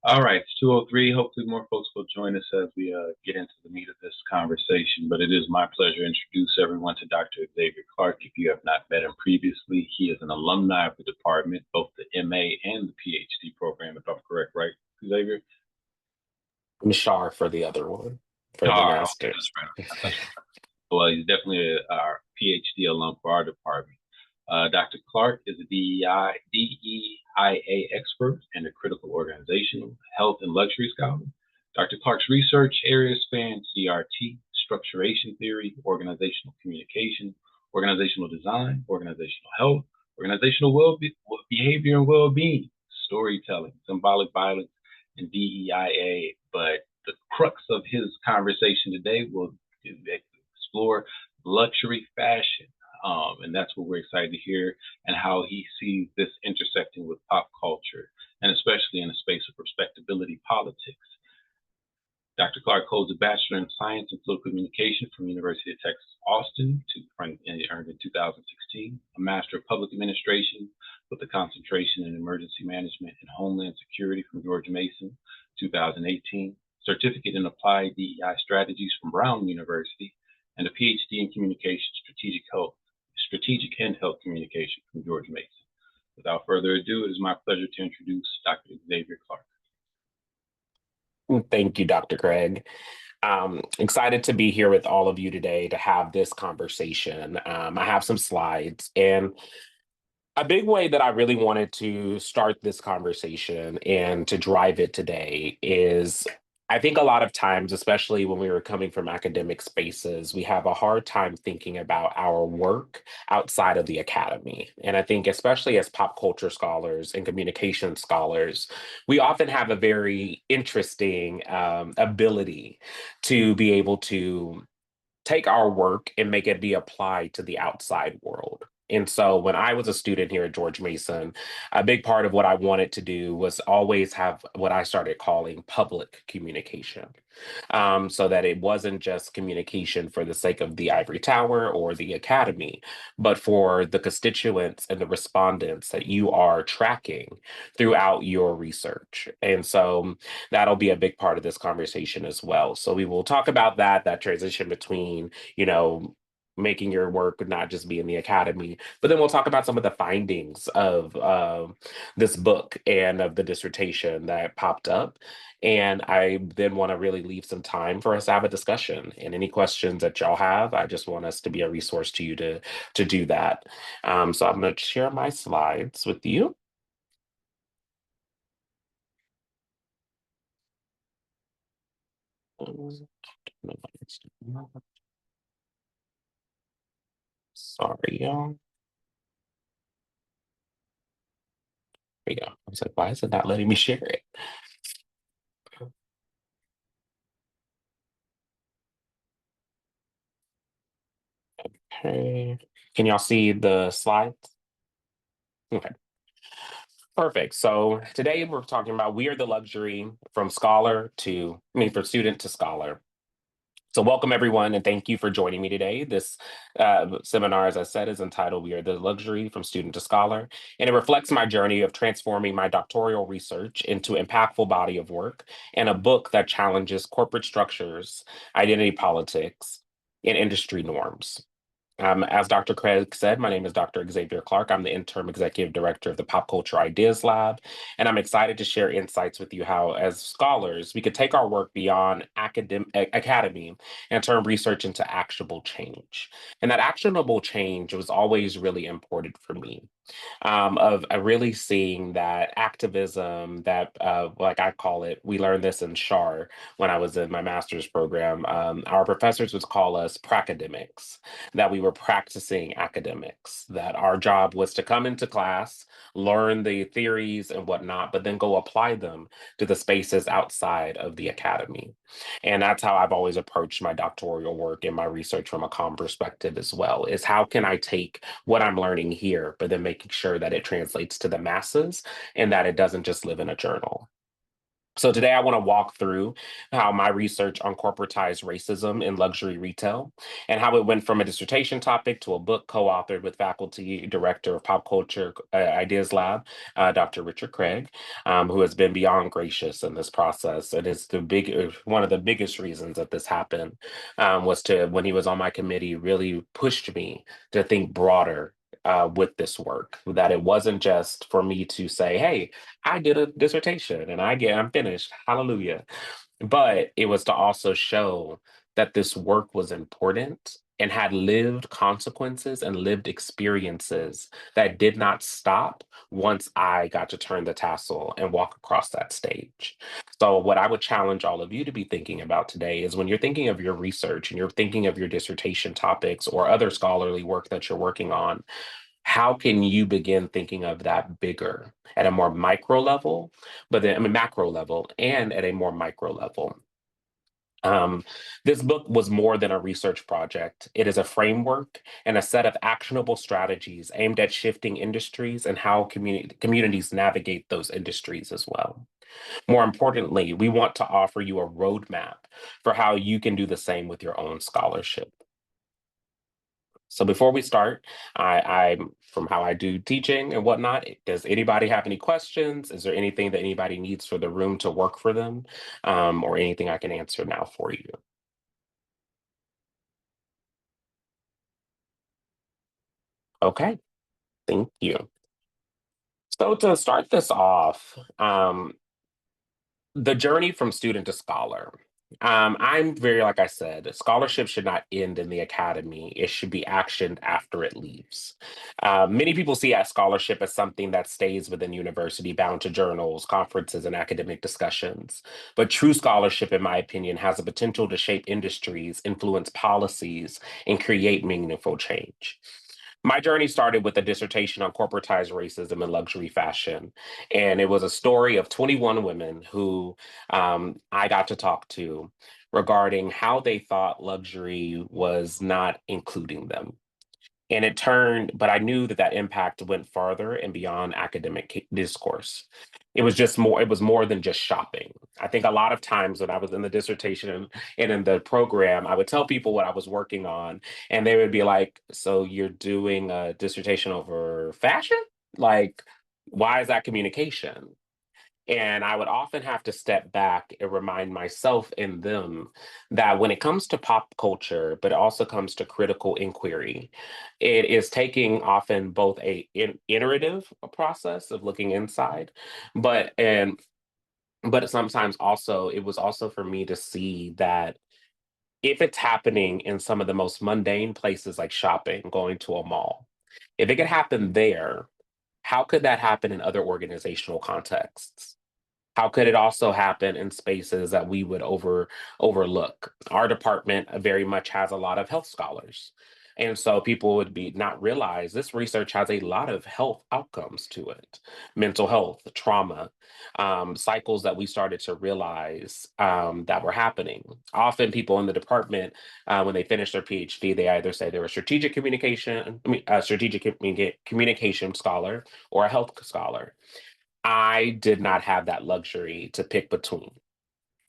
All right, it's 2:03. Hopefully, more folks will join us as we get into the meat of this conversation. But it is my pleasure to introduce everyone to Dr. Xavier Clark. If you have not met him previously, he is an alumni of the department, both the MA and the PhD program, if I'm correct, right, Xavier? Mishar for the other one, for the All right, okay, masters. that's right. That's right. Well, he's definitely our PhD alum for our department. Dr. Clark is a DEIA expert and a critical organizational health and luxury scholar. Dr. Clark's research areas span CRT, structuration theory, organizational communication, organizational design, organizational health, organizational behavior and well-being, storytelling, symbolic violence, and DEIA. But the crux of his conversation today will explore luxury fashion. And that's what we're excited to hear and how he sees this intersecting with pop culture and especially in the space of respectability politics. Dr. Clark holds a Bachelor in Science and Political Communication from University of Texas, Austin, and earned in 2016, a Master of Public Administration with a concentration in Emergency Management and Homeland Security from George Mason, 2018, Certificate in Applied DEI Strategies from Brown University, and a PhD in Communication, Strategic and Health Communication from George Mason. Without further ado, it is my pleasure to introduce Dr. Xavier Clark. Thank you, Dr. Craig. Excited to be here with all of you today to have this conversation. I have some slides, and a big way that I really wanted to start this conversation and to drive it today is I think a lot of times, especially when we were coming from academic spaces, we have a hard time thinking about our work outside of the academy. And I think, especially as pop culture scholars and communication scholars, we often have a very interesting ability to be able to take our work and make it be applied to the outside world. And so when I was a student here at George Mason, a big part of what I wanted to do was always have what I started calling public communication. So that it wasn't just communication for the sake of the ivory tower or the academy, but for the constituents and the respondents that you are tracking throughout your research. And so that'll be a big part of this conversation as well. So we will talk about that transition between, making your work not just be in the academy, but then we'll talk about some of the findings of this book and of the dissertation that popped up. And I then want to really leave some time for us to have a discussion. And any questions that y'all have, I just want us to be a resource to you to do that. So I'm going to share my slides with you. Sorry, y'all. There you go. I was like, why is it not letting me share it? Okay. Can y'all see the slides? Okay. Perfect. So today we're talking about We Are the Luxury from from student to scholar. So welcome everyone and thank you for joining me today. This seminar, as I said, is entitled We Are the Luxury from Student to Scholar, and it reflects my journey of transforming my doctoral research into impactful body of work and a book that challenges corporate structures, identity politics, and industry norms. As Dr. Craig said, my name is Dr. Xavier Clark. I'm the interim executive director of the Pop Culture Ideas Lab, and I'm excited to share insights with you how, as scholars, we could take our work beyond academy and turn research into actionable change. And that actionable change was always really important for me of really seeing that activism that, like I call it, we learned this in SHAR when I was in my master's program. Our professors would call us pracademics, that we were practicing academics, that our job was to come into class, learn the theories and whatnot, but then go apply them to the spaces outside of the academy. And that's how I've always approached my doctoral work and my research from a comm perspective as well, is how can I take what I'm learning here, but then making sure that it translates to the masses and that it doesn't just live in a journal. So today I want to walk through how my research on corporatized racism in luxury retail and how it went from a dissertation topic to a book co-authored with faculty director of pop culture ideas lab, Dr. Richard Craig, who has been beyond gracious in this process. And it's one of the biggest reasons that this happened was to when he was on my committee really pushed me to think broader. With this work, that it wasn't just for me to say, "Hey, I did a dissertation and I'm finished. Hallelujah." But it was to also show that this work was important and had lived consequences and lived experiences that did not stop once I got to turn the tassel and walk across that stage. So, what I would challenge all of you to be thinking about today is when you're thinking of your research and you're thinking of your dissertation topics or other scholarly work that you're working on, how can you begin thinking of that bigger at a more micro level, but then I mean macro level and at a more micro level? Um, this book was more than a research project. It is a framework and a set of actionable strategies aimed at shifting industries and how communities navigate those industries as well. More importantly, we want to offer you a roadmap for how you can do the same with your own scholarship. So before we start, I from how I do teaching and whatnot, does anybody have any questions? Is there anything that anybody needs for the room to work for them, or anything I can answer now for you? Okay, thank you. So to start this off, the journey from student to scholar. I'm very, like I said, scholarship should not end in the academy. It should be actioned after it leaves. Many people see a scholarship as something that stays within university, bound to journals, conferences, and academic discussions. But true scholarship, in my opinion, has the potential to shape industries, influence policies, and create meaningful change. My journey started with a dissertation on corporatized racism in luxury fashion. And it was a story of 21 women who I got to talk to regarding how they thought luxury was not including them. And it turned, but I knew that that impact went farther and beyond academic discourse. It was more than just shopping. I think a lot of times when I was in the dissertation and in the program, I would tell people what I was working on, and they would be like, "So you're doing a dissertation over fashion? Like, why is that communication?" And I would often have to step back and remind myself and them that when it comes to pop culture, but it also comes to critical inquiry, it is taking often both iterative process of looking inside, but and but sometimes also it was also for me to see that if it's happening in some of the most mundane places like shopping, going to a mall, if it could happen there, how could that happen in other organizational contexts? How could it also happen in spaces that we would overlook? Our department very much has a lot of health scholars. And so people would be not realize this research has a lot of health outcomes to it, mental health, trauma, cycles that we started to realize that were happening. Often people in the department, when they finish their PhD, they either say they're a strategic communication scholar or a health scholar. I did not have that luxury to pick between.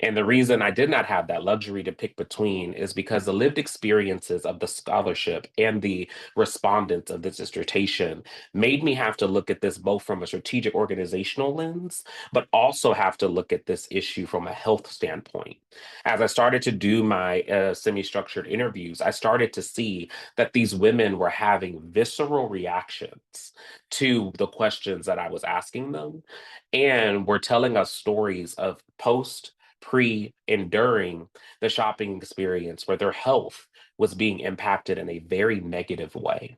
And the reason I did not have that luxury to pick between is because the lived experiences of the scholarship and the respondents of this dissertation made me have to look at this both from a strategic organizational lens, but also have to look at this issue from a health standpoint. As I started to do my semi structured interviews, I started to see that these women were having visceral reactions to the questions that I was asking them and were telling us stories of post pre and during the shopping experience where their health was being impacted in a very negative way.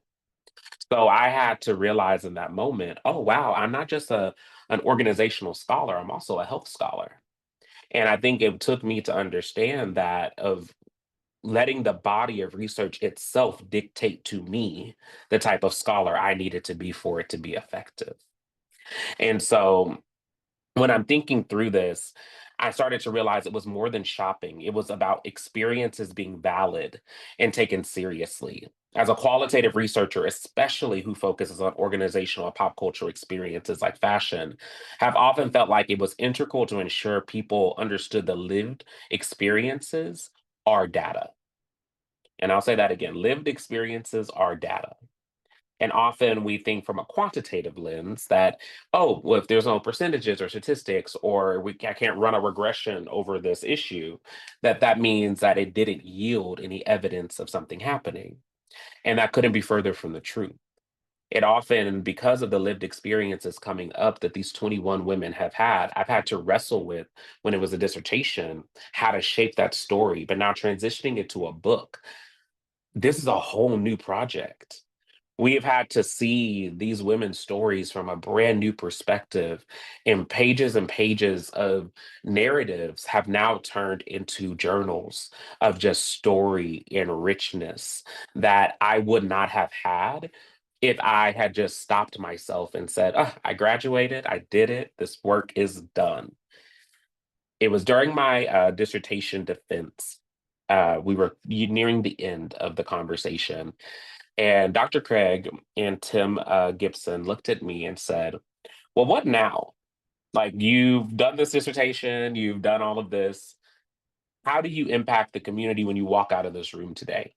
So I had to realize in that moment, oh wow, I'm not just a an organizational scholar, I'm also a health scholar. And I think it took me to understand that of letting the body of research itself dictate to me the type of scholar I needed to be for it to be effective. And so when I'm thinking through this, I started to realize it was more than shopping. It was about experiences being valid and taken seriously. As a qualitative researcher, especially who focuses on organizational and pop culture experiences like fashion, have often felt like it was integral to ensure people understood the lived experiences are data. And I'll say that again, lived experiences are data. And often we think from a quantitative lens that, oh, well, if there's no percentages or statistics, or I can't run a regression over this issue, that means that it didn't yield any evidence of something happening. And that couldn't be further from the truth. It often, because of the lived experiences coming up that these 21 women have had, I've had to wrestle with when it was a dissertation, how to shape that story. But now transitioning it to a book, this is a whole new project. We have had to see these women's stories from a brand new perspective, and pages of narratives have now turned into journals of just story and richness that I would not have had if I had just stopped myself and said, "Ah, I graduated, I did it, this work is done." It was during my dissertation defense. We were nearing the end of the conversation, and Dr. Craig and Tim Gibson looked at me and said, "Well, what now? Like, you've done this dissertation, you've done all of this. How do you impact the community when you walk out of this room today?"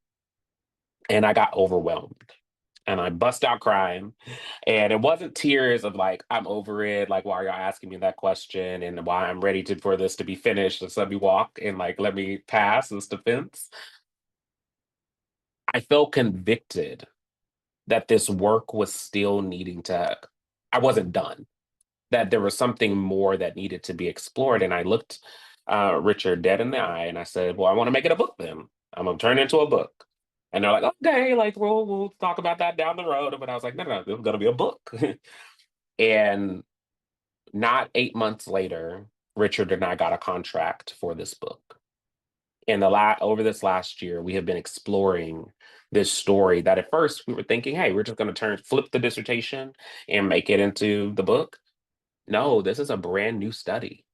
And I got overwhelmed and I bust out crying. And it wasn't tears of like, I'm over it, like, why are y'all asking me that question? And why I'm ready for this to be finished. Just let me walk and like, let me pass this defense. I felt convicted that this work was still needing to, I wasn't done, that there was something more that needed to be explored. And I looked Richard dead in the eye and I said, well, I want to make it a book then. I'm going to turn it into a book. And they're like, okay, like, we'll talk about that down the road. But I was like, no, no, this is going to be a book. And not 8 months later, Richard and I got a contract for this book. And over this last year, we have been exploring this story that at first we were thinking, hey, we're just going to flip the dissertation and make it into the book. No, this is a brand new study.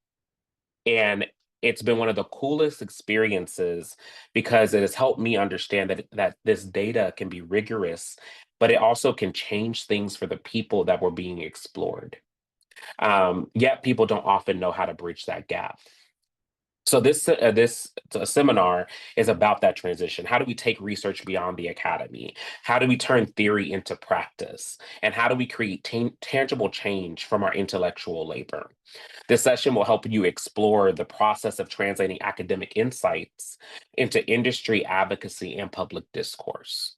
And it's been one of the coolest experiences because it has helped me understand that this data can be rigorous, but it also can change things for the people that were being explored. Yet people don't often know how to bridge that gap. So this seminar is about that transition. How do we take research beyond the academy? How do we turn theory into practice? And how do we create tangible change from our intellectual labor? This session will help you explore the process of translating academic insights into industry advocacy and public discourse.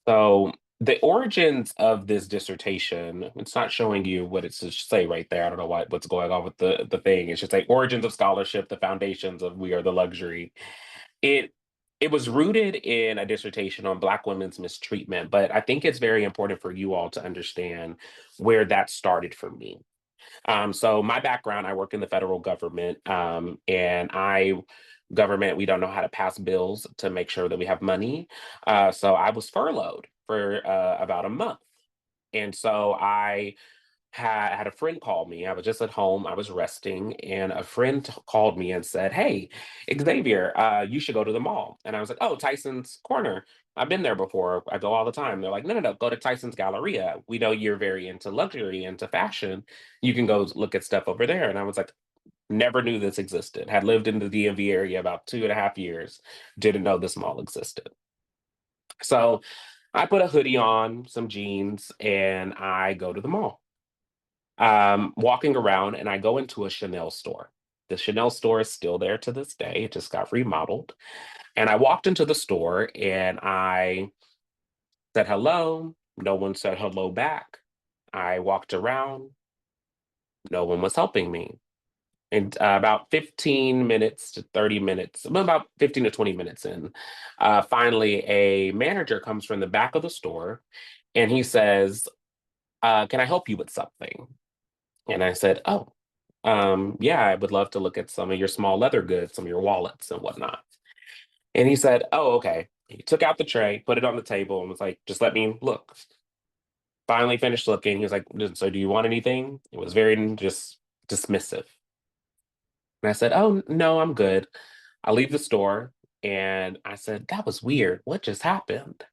So the origins of this dissertation, it's not showing you what it should say right there. I don't know what's going on with the thing. It should say origins of scholarship, the foundations of We Are the Luxury. It it was rooted in a dissertation on Black women's mistreatment, but I think it's very important for you all to understand where that started for me. So my background, I work in the federal government, and government, we don't know how to pass bills to make sure that we have money. So I was furloughed for about a month. And so I had a friend call me. I was just at home, I was resting, and a friend called me and said, "Hey, Xavier, you should go to the mall." And I was like, "Oh, Tyson's Corner. I've been there before. I go all the time." They're like, "No, no, no, go to Tyson's Galleria. We know you're very into luxury, into fashion. You can go look at stuff over there." And I was like, never knew this existed. Had lived in the DMV area about 2.5 years, didn't know this mall existed. So I put a hoodie on, some jeans, and I go to the mall. Walking around, and I go into a Chanel store. The Chanel store is still there to this day. It just got remodeled. And I walked into the store and I said hello. No one said hello back. I walked around. No one was helping me. And about 15 minutes to 30 minutes, about 15 to 20 minutes in, finally a manager comes from the back of the store and he says, can I help you with something? And I said, oh, yeah, I would love to look at some of your small leather goods, some of your wallets and whatnot. And he said, oh, okay. He took out the tray, put it on the table, and was like, just let me look. Finally finished looking. He was like, so do you want anything? It was very just dismissive. And I said, oh, no, I'm good. I leave the store and I said, that was weird. What just happened?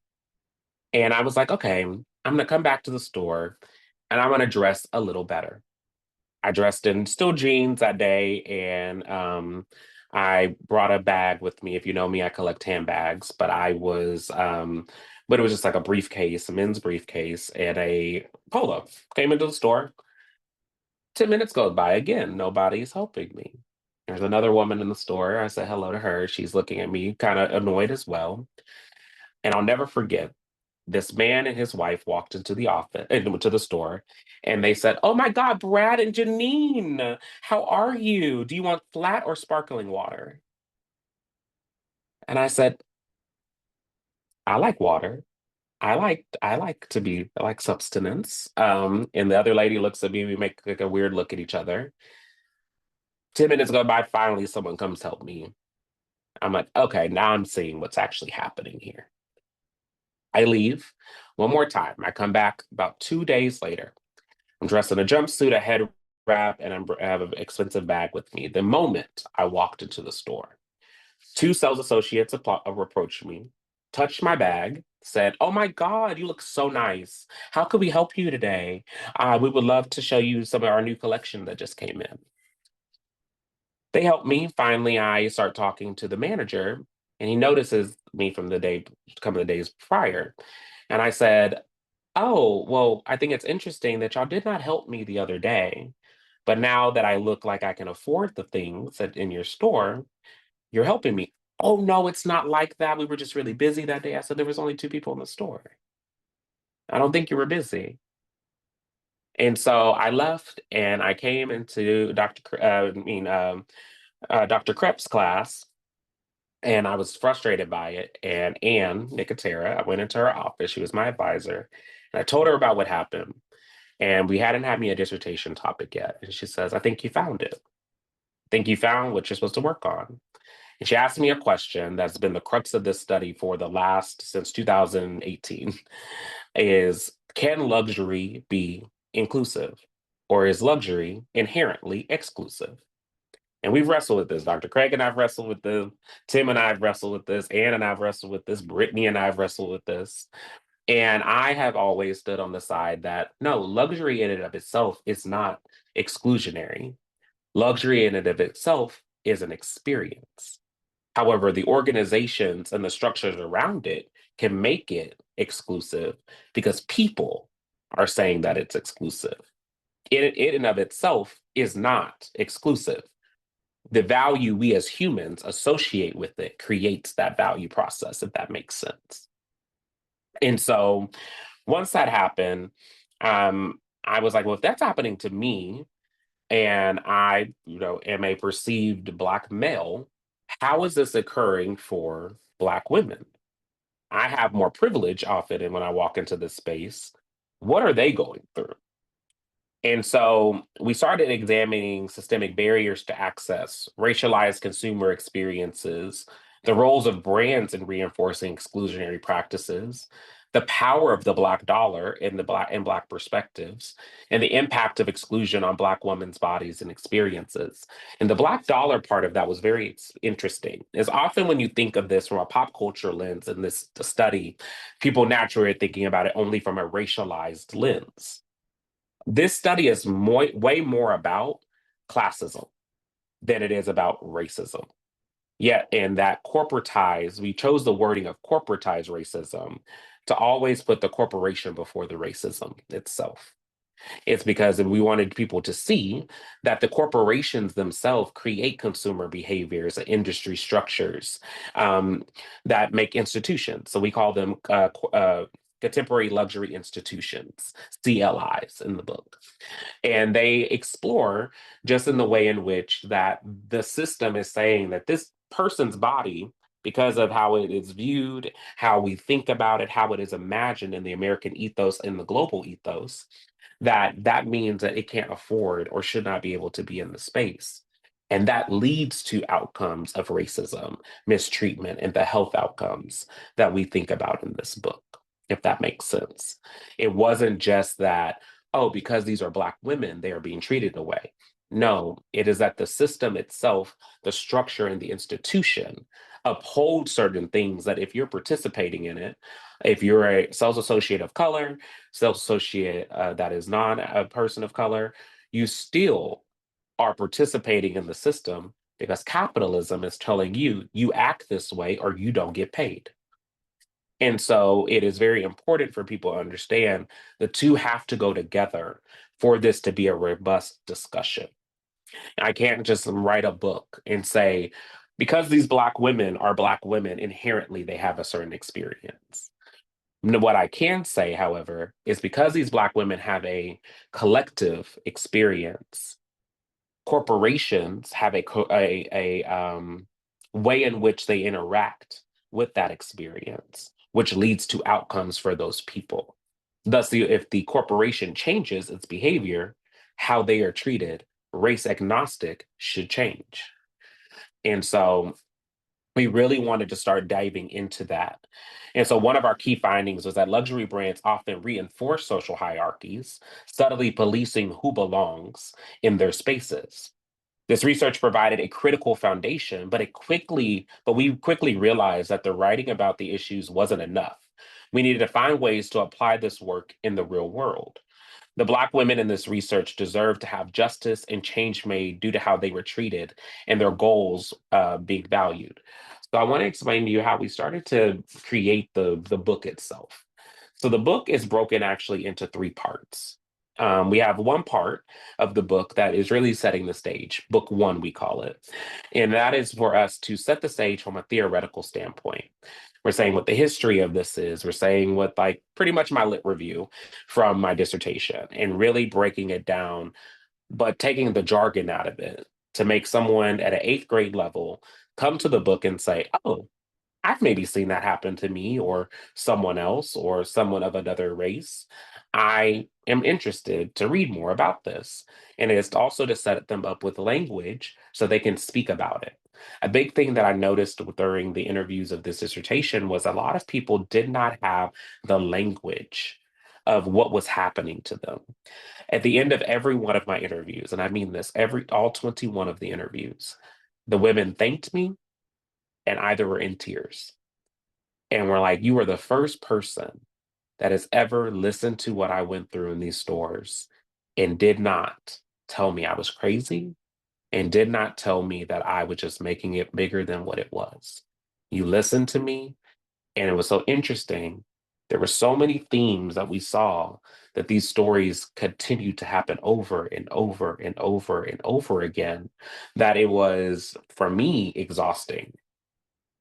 And I was like, okay, I'm going to come back to the store and I'm going to dress a little better. I dressed in still jeans that day, and I brought a bag with me. If you know me, I collect handbags, but it was just like a briefcase, a men's briefcase, and a polo. Came into the store. 10 minutes goes by again. Nobody's helping me. There's another woman in the store. I said hello to her. She's looking at me, kind of annoyed as well. And I'll never forget, this man and his wife walked into the office, into the store, and they said, "Oh my God, Brad and Janine, how are you? Do you want flat or sparkling water?" And I said, "I like water. I like substance." And the other lady looks at me. We make like a weird look at each other. 10 minutes go by. Finally, someone comes help me. I'm like, okay, now I'm seeing what's actually happening here. I leave one more time. I come back about 2 days later. I'm dressed in a jumpsuit, a head wrap, and I have an expensive bag with me. The moment I walked into the store, two sales associates approached me, touched my bag, said, "Oh my God, you look so nice. How could we help you today? We would love to show you some of our new collection that just came in." They helped me. Finally, I start talking to the manager, and he notices me from a couple of days prior. And I said, "Oh, well, I think it's interesting that y'all did not help me the other day. But now that I look like I can afford the things that in your store, you're helping me." "Oh, no, it's not like that. We were just really busy that day." I said, "There was only two people in the store. I don't think you were busy." And so I left and I came into Dr. Krepp's class, and I was frustrated by it. And Anne Nicotera, I went into her office. She was my advisor. And I told her about what happened. And we hadn't had me a dissertation topic yet. And she says, "I think you found it. I think you found what you're supposed to work on." And she asked me a question that's been the crux of this study for the last since 2018 is, can luxury be inclusive, or is luxury inherently exclusive? And we've wrestled with this. Dr. Craig and I've wrestled with this. Tim and I've wrestled with this. Ann and I've wrestled with this. Brittany and I've wrestled with this. And I have always stood on the side that no, luxury in and of itself is not exclusionary. Luxury in and of itself is an experience. However, the organizations and the structures around it can make it exclusive because people are saying that it's exclusive. It in and of itself is not exclusive. The value we as humans associate with it creates that value process, if that makes sense. And so once that happened, I was like, well, if that's happening to me and I, am a perceived Black male, how is this occurring for Black women? I have more privilege often, and when I walk into this space, what are they going through? And so we started examining systemic barriers to access, racialized consumer experiences, the roles of brands in reinforcing exclusionary practices, the power of the Black dollar in the Black perspectives, and the impact of exclusion on Black women's bodies and experiences. And the Black dollar part of that was very interesting. Is often when you think of this from a pop culture lens in this study, people naturally are thinking about it only from a racialized lens. This study is way more about classism than it is about racism. Yet, in that corporatized, we chose the wording of corporatized racism to always put the corporation before the racism itself. It's because we wanted people to see that the corporations themselves create consumer behaviors and industry structures that make institutions. So we call them contemporary luxury institutions, CLIs in the book. And they explore just in the way in which that the system is saying that this person's body, because of how it is viewed, how we think about it, how it is imagined in the American ethos and the global ethos, that means that it can't afford or should not be able to be in the space. And that leads to outcomes of racism, mistreatment, and the health outcomes that we think about in this book, if that makes sense. It wasn't just that, oh, because these are Black women, they are being treated away. No, it is that the system itself, the structure and the institution uphold certain things that if you're participating in it, if you're a sales associate of color, sales associate that is not a person of color, you still are participating in the system because capitalism is telling you you act this way or you don't get paid. And so it is very important for people to understand the two have to go together for this to be a robust discussion. I can't just write a book and say, because these Black women are Black women, inherently they have a certain experience. What I can say, however, is because these Black women have a collective experience, corporations have a way in which they interact with that experience, which leads to outcomes for those people. Thus, if the corporation changes its behavior, how they are treated, race agnostic, should change. And so we really wanted to start diving into that. And so one of our key findings was that luxury brands often reinforce social hierarchies, subtly policing who belongs in their spaces. This research provided a critical foundation, but we quickly realized that the writing about the issues wasn't enough. We needed to find ways to apply this work in the real world. The Black women in this research deserve to have justice and change made due to how they were treated and their goals being valued. So I want to explain to you how we started to create the book itself. So the book is broken actually into three parts. We have one part of the book that is really setting the stage, book one, we call it. And that is for us to set the stage from a theoretical standpoint. We're saying what the history of this is. We're saying what, like, pretty much my lit review from my dissertation and really breaking it down, but taking the jargon out of it to make someone at an eighth grade level come to the book and say, oh, I've maybe seen that happen to me or someone else or someone of another race. I am interested to read more about this. And it's also to set them up with language so they can speak about it. A big thing that I noticed during the interviews of this dissertation was a lot of people did not have the language of what was happening to them. At the end of every one of my interviews, and I mean this, every all 21 of the interviews, the women thanked me and either were in tears and were like, you were the first person that has ever listened to what I went through in these stores and did not tell me I was crazy and did not tell me that I was just making it bigger than what it was. You listened to me, and it was so interesting. There were so many themes that we saw that these stories continued to happen over and over and over and over again that it was, for me, exhausting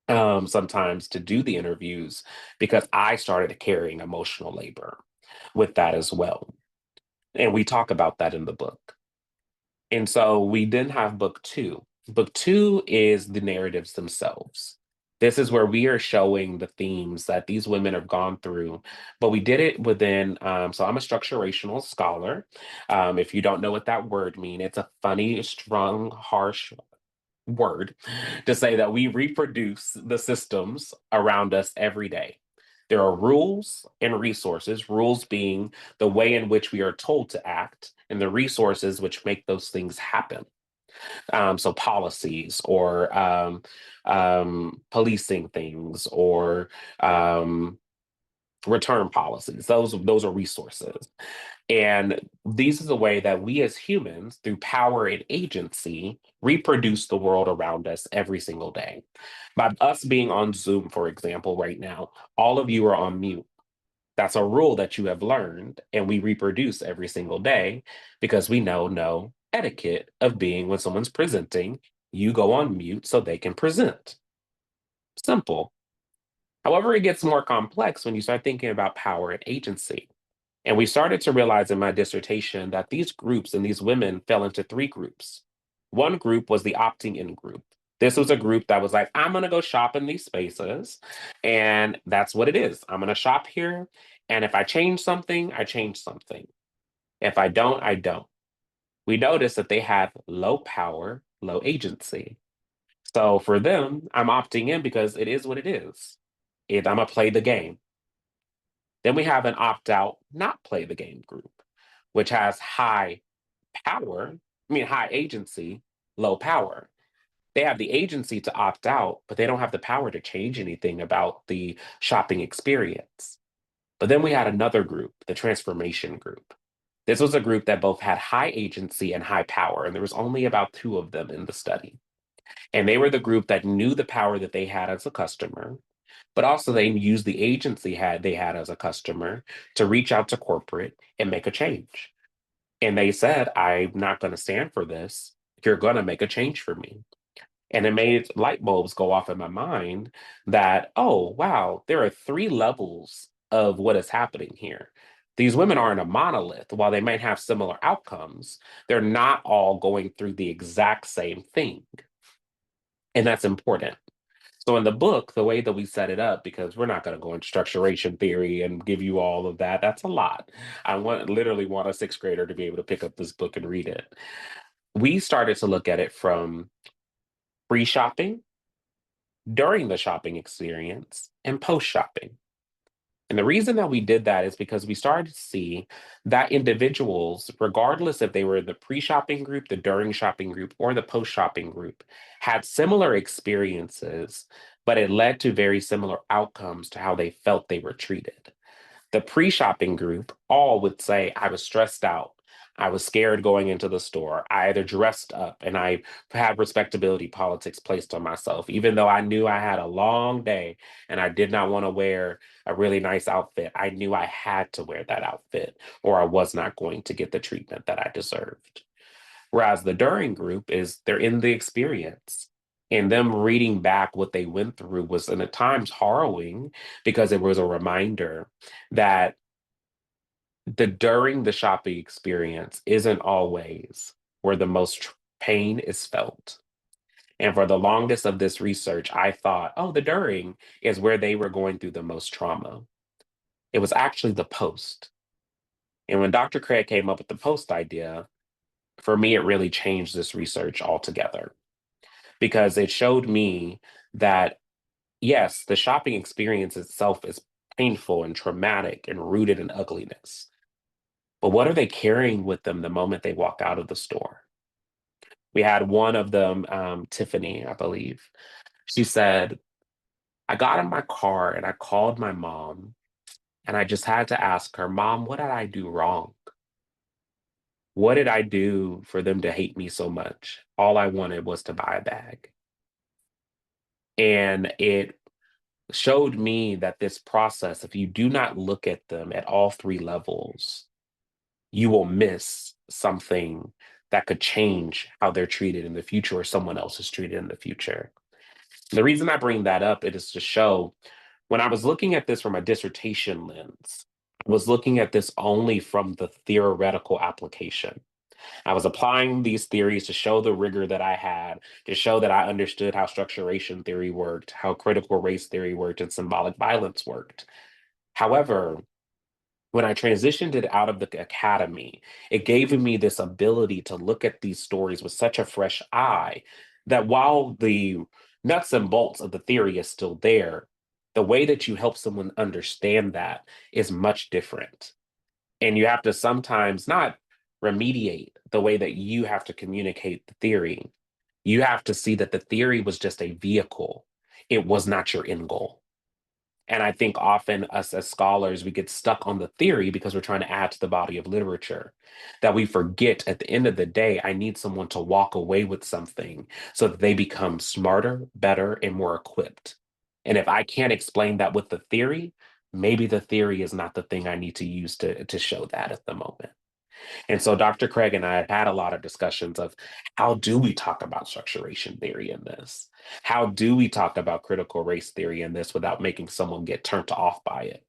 sometimes to do the interviews because I started carrying emotional labor with that as well. And we talk about that in the book. And so we then have book two. Book two is the narratives themselves. This is where we are showing the themes that these women have gone through, but we did it within. So I'm a structurational scholar. If you don't know what that word means, it's a funny, strong, harsh word to say that we reproduce the systems around us every day. There are rules and resources, rules being the way in which we are told to act, and the resources which make those things happen. So policies or policing things or um, return policies. Those are resources. And these is the way that we as humans, through power and agency, reproduce the world around us every single day. By us being on Zoom, for example, right now, all of you are on mute. That's a rule that you have learned, and we reproduce every single day because we know no etiquette of being when someone's presenting, you go on mute so they can present. Simple. However, it gets more complex when you start thinking about power and agency. And we started to realize in my dissertation that these groups and these women fell into three groups. One group was the opting in group. This was a group that was like, I'm going to go shop in these spaces. And that's what it is. I'm going to shop here. And if I change something, I change something. If I don't, I don't. We noticed that they have low power, low agency. So for them, I'm opting in because it is what it is. I'm going to play the game. Then we have an opt out, not play the game group, which has high power, I mean, high agency, low power. They have the agency to opt out, but they don't have the power to change anything about the shopping experience. But then we had another group, the transformation group. This was a group that both had high agency and high power, and there was only about two of them in the study. And they were the group that knew the power that they had as a customer, but also they used the agency had they had as a customer to reach out to corporate and make a change. And they said, I'm not going to stand for this. You're going to make a change for me. And it made light bulbs go off in my mind that, oh, wow, there are three levels of what is happening here. These women aren't a monolith. While they might have similar outcomes, they're not all going through the exact same thing. And that's important. So in the book, the way that we set it up, because we're not going to go into structuration theory and give you all of that, that's a lot. I literally want a sixth grader to be able to pick up this book and read it. We started to look at it from pre-shopping, during the shopping experience, and post-shopping. And the reason that we did that is because we started to see that individuals, regardless if they were the pre shopping group, the during shopping group, or the post shopping group, had similar experiences, but it led to very similar outcomes to how they felt they were treated. The pre shopping group all would say, I was stressed out. I was scared going into the store. I either dressed up and I had respectability politics placed on myself, even though I knew I had a long day and I did not want to wear a really nice outfit. I knew I had to wear that outfit or I was not going to get the treatment that I deserved. Whereas the during group is they're in the experience. And them reading back what they went through was, and at times, harrowing because it was a reminder that the during the shopping experience isn't always where the most pain is felt. And for the longest of this research, I thought, oh, the during is where they were going through the most trauma. It was actually the post. And when Dr. Craig came up with the post idea, for me, it really changed this research altogether because it showed me that, yes, the shopping experience itself is painful and traumatic and rooted in ugliness. But what are they carrying with them the moment they walk out of the store? We had one of them, Tiffany, I believe. She said, I got in my car and I called my mom and I just had to ask her, Mom, what did I do wrong? What did I do for them to hate me so much? All I wanted was to buy a bag. And it showed me that this process, if you do not look at them at all three levels, you will miss something that could change how they're treated in the future or someone else is treated in the future. The reason I bring that up it is to show when I was looking at this from a dissertation lens, I was looking at this only from the theoretical application. I was applying these theories to show the rigor that I had, to show that I understood how structuration theory worked, how critical race theory worked, and symbolic violence worked. However, when I transitioned it out of the academy, it gave me this ability to look at these stories with such a fresh eye that while the nuts and bolts of the theory is still there, the way that you help someone understand that is much different. And you have to sometimes not remediate the way that you have to communicate the theory. You have to see that the theory was just a vehicle, it was not your end goal. And I think often us as scholars, we get stuck on the theory because we're trying to add to the body of literature. That we forget at the end of the day, I need someone to walk away with something so that they become smarter, better, and more equipped. And if I can't explain that with the theory, maybe the theory is not the thing I need to use to show that at the moment. And so Dr. Craig and I have had a lot of discussions of how do we talk about structuration theory in this? How do we talk about critical race theory in this without making someone get turned off by it?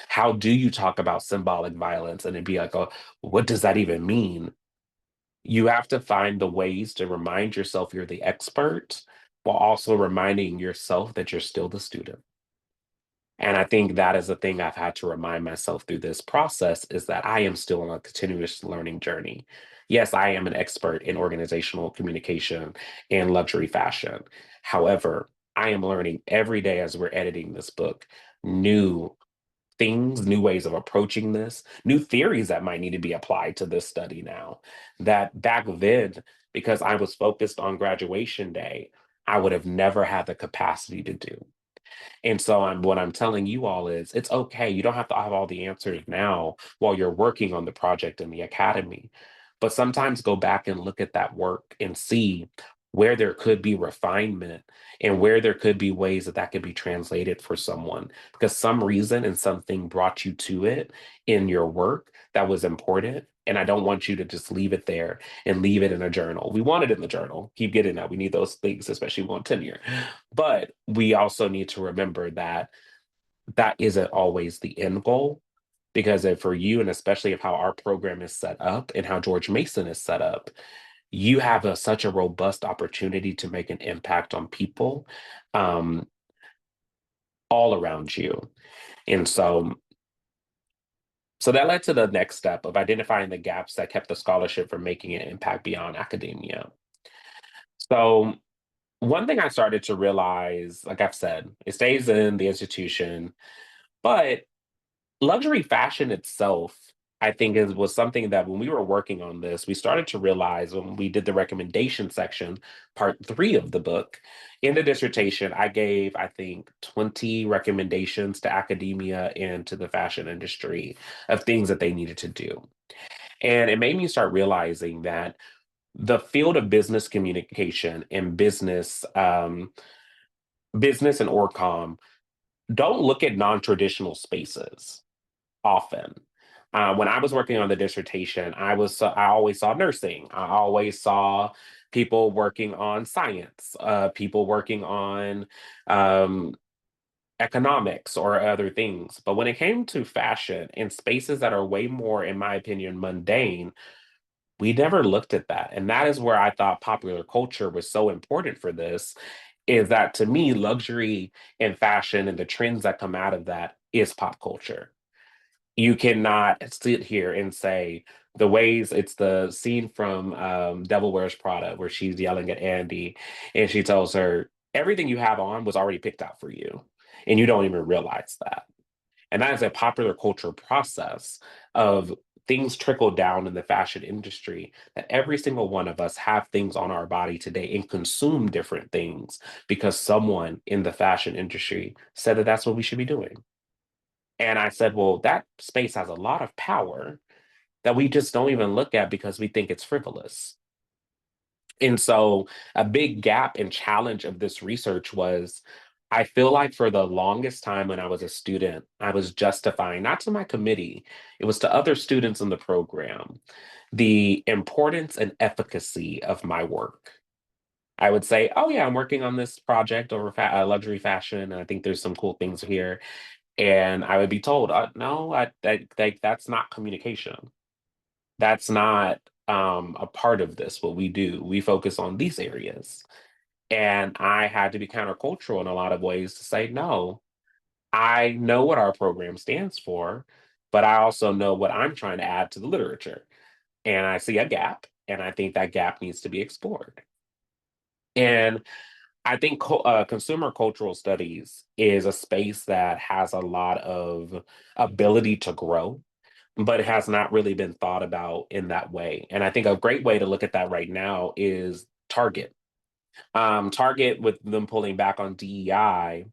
How do you talk about symbolic violence and it'd be like, oh, what does that even mean? You have to find the ways to remind yourself you're the expert while also reminding yourself that you're still the student. And I think that is the thing I've had to remind myself through this process is that I am still on a continuous learning journey. Yes, I am an expert in organizational communication and luxury fashion. However, I am learning every day as we're editing this book new things, new ways of approaching this, new theories that might need to be applied to this study now. That back then, because I was focused on graduation day, I would have never had the capacity to do. And so what I'm telling you all is it's okay. You don't have to have all the answers now while you're working on the project in the academy. But sometimes go back and look at that work and see where there could be refinement and where there could be ways that that could be translated for someone because some reason and something brought you to it in your work that was important. And I don't want you to just leave it there and leave it in a journal. We want it in the journal. Keep getting that. We need those things, especially on tenure. But we also need to remember that that isn't always the end goal. Because if for you, and especially if how our program is set up and how George Mason is set up, you have such a robust opportunity to make an impact on people um, all around you. And so that led to the next step of identifying the gaps that kept the scholarship from making an impact beyond academia. So one thing I started to realize, like I've said, it stays in the institution, but luxury fashion itself, I think, was something that when we were working on this, we started to realize when we did the recommendation section, part 3 of the book. In the dissertation, I gave, I think, 20 recommendations to academia and to the fashion industry of things that they needed to do. And it made me start realizing that the field of business communication and business and orcom don't look at non-traditional spaces often. When I was working on the dissertation, I always saw nursing. I always saw people working on science, people working on um, economics or other things. But when it came to fashion and spaces that are way more, in my opinion, mundane, we never looked at that. And that is where I thought popular culture was so important for this. Is that to me, luxury and fashion and the trends that come out of that is pop culture. You cannot sit here and say the ways it's the scene from Devil Wears Prada where she's yelling at Andy and she tells her everything you have on was already picked out for you and you don't even realize that. And that is a popular culture process of things trickle down in the fashion industry that every single one of us have things on our body today and consume different things because someone in the fashion industry said that that's what we should be doing. And I said, well, that space has a lot of power that we just don't even look at because we think it's frivolous. And so, a big gap and challenge of this research was I feel like for the longest time when I was a student, I was justifying, not to my committee, it was to other students in the program, the importance and efficacy of my work. I would say, oh, yeah, I'm working on this project over luxury fashion. And I think there's some cool things here. And I would be told, no, that's not communication. That's not a part of this, what we do. We focus on these areas. And I had to be countercultural in a lot of ways to say, no, I know what our program stands for, but I also know what I'm trying to add to the literature. And I see a gap, and I think that gap needs to be explored. And I think consumer cultural studies is a space that has a lot of ability to grow, but it has not really been thought about in that way. And I think a great way to look at that right now is Target. Target, with them pulling back on DEI,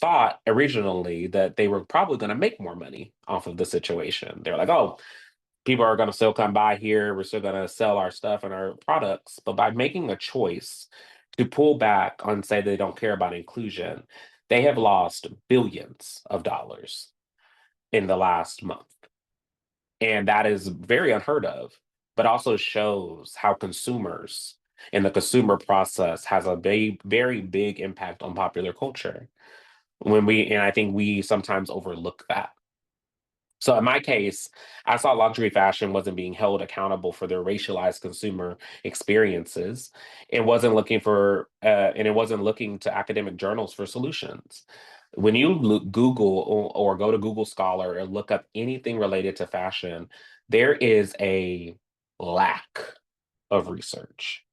thought originally that they were probably going to make more money off of the situation. They're like, oh, people are going to still come by here. We're still going to sell our stuff and our products. But by making a choice to pull back on, say, they don't care about inclusion, they have lost billions of dollars in the last month. And that is very unheard of, but also shows how consumers and the consumer process has a very big impact on popular culture. And I think we sometimes overlook that. So in my case, I saw luxury fashion wasn't being held accountable for their racialized consumer experiences. And it wasn't looking to academic journals for solutions. When you Google or go to Google Scholar and look up anything related to fashion, there is a lack of research.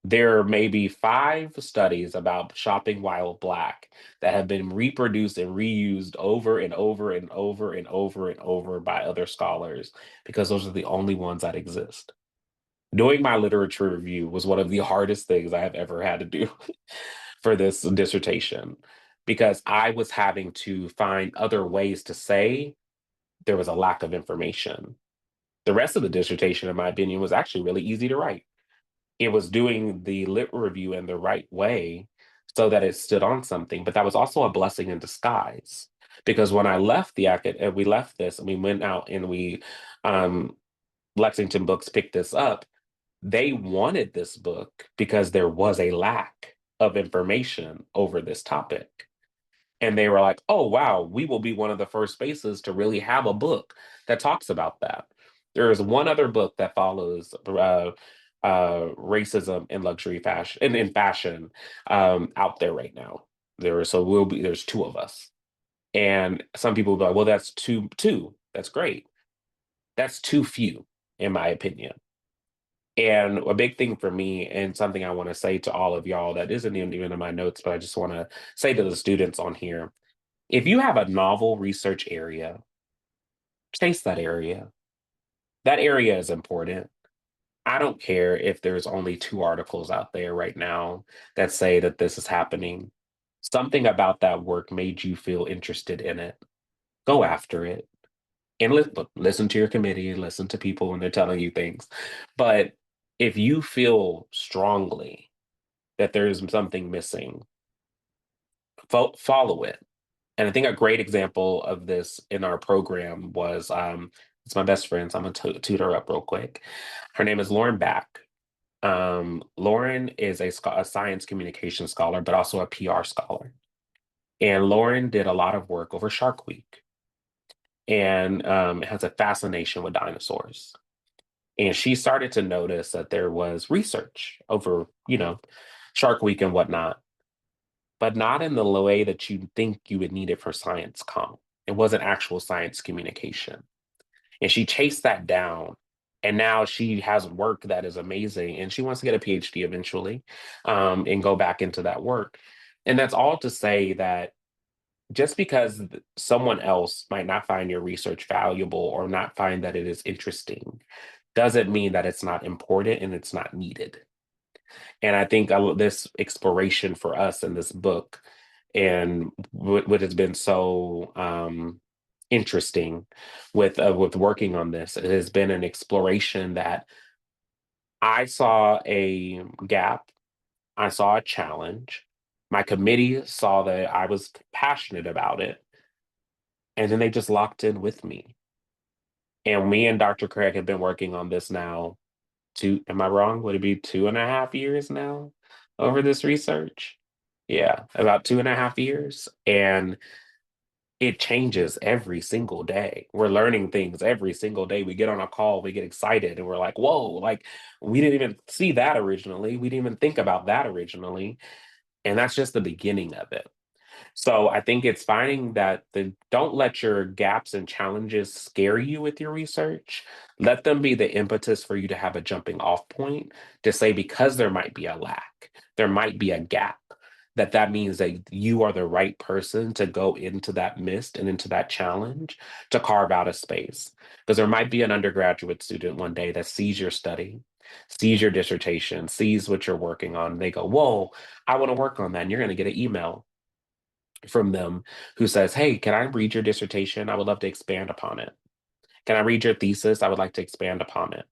There may be 5 studies about shopping while Black that have been reproduced and reused over and over and over and over and over by other scholars because those are the only ones that exist. Doing my literature review was one of the hardest things I have ever had to do for this dissertation because I was having to find other ways to say there was a lack of information. The rest of the dissertation, in my opinion, was actually really easy to write. It was doing the lit review in the right way so that it stood on something, but that was also a blessing in disguise because when I left we left this and we went out and um, Lexington Books picked this up. They wanted this book because there was a lack of information over this topic. And they were like, oh, wow, we will be one of the first spaces to really have a book that talks about that. There is one other book that follows racism in luxury fashion and in fashion out there right now. There's 2 of us. And some people will be like, well, that's two. That's great. That's too few, in my opinion. And a big thing for me, and something I want to say to all of y'all that isn't even in my notes, but I just want to say to the students on here, if you have a novel research area, chase that area. That area is important. I don't care if there's only 2 articles out there right now that say that this is happening. Something about that work made you feel interested in it. Go after it. And listen to your committee, listen to people when they're telling you things. But if you feel strongly that there's something missing, follow it. And I think a great example of this in our program was it's my best friend, so I'm gonna tutor her up real quick. Her name is Lauren Back. Lauren is a science communication scholar, but also a PR scholar. And Lauren did a lot of work over Shark Week and has a fascination with dinosaurs. And she started to notice that there was research over, Shark Week and whatnot, but not in the way that you think you would need it for science comp. It wasn't actual science communication. And she chased that down. And now she has work that is amazing. And she wants to get a PhD eventually and go back into that work. And that's all to say that just because someone else might not find your research valuable or not find that it is interesting doesn't mean that it's not important and it's not needed. And I think this exploration for us in this book and what has been so interesting with working on this, it has been an exploration that I saw a gap, I saw a challenge. My committee saw that I was passionate about it, and then they just locked in with me. And me and Dr. Craig have been working on this now am I wrong? Would it be 2.5 years now over this research? Yeah, about 2.5 years. And it changes every single day. We're learning things every single day. We get on a call, we get excited, and we're like, whoa, like we didn't even see that originally. We didn't even think about that originally. And that's just the beginning of it. So I think it's finding that don't let your gaps and challenges scare you with your research. Let them be the impetus for you to have a jumping off point to say, because there might be a lack, there might be a gap, that means that you are the right person to go into that mist and into that challenge to carve out a space. Because there might be an undergraduate student one day that sees your study, sees your dissertation, sees what you're working on. And they go, whoa, I want to work on that. And you're going to get an email from them who says, hey, can I read your dissertation? I would love to expand upon it. Can I read your thesis? I would like to expand upon it.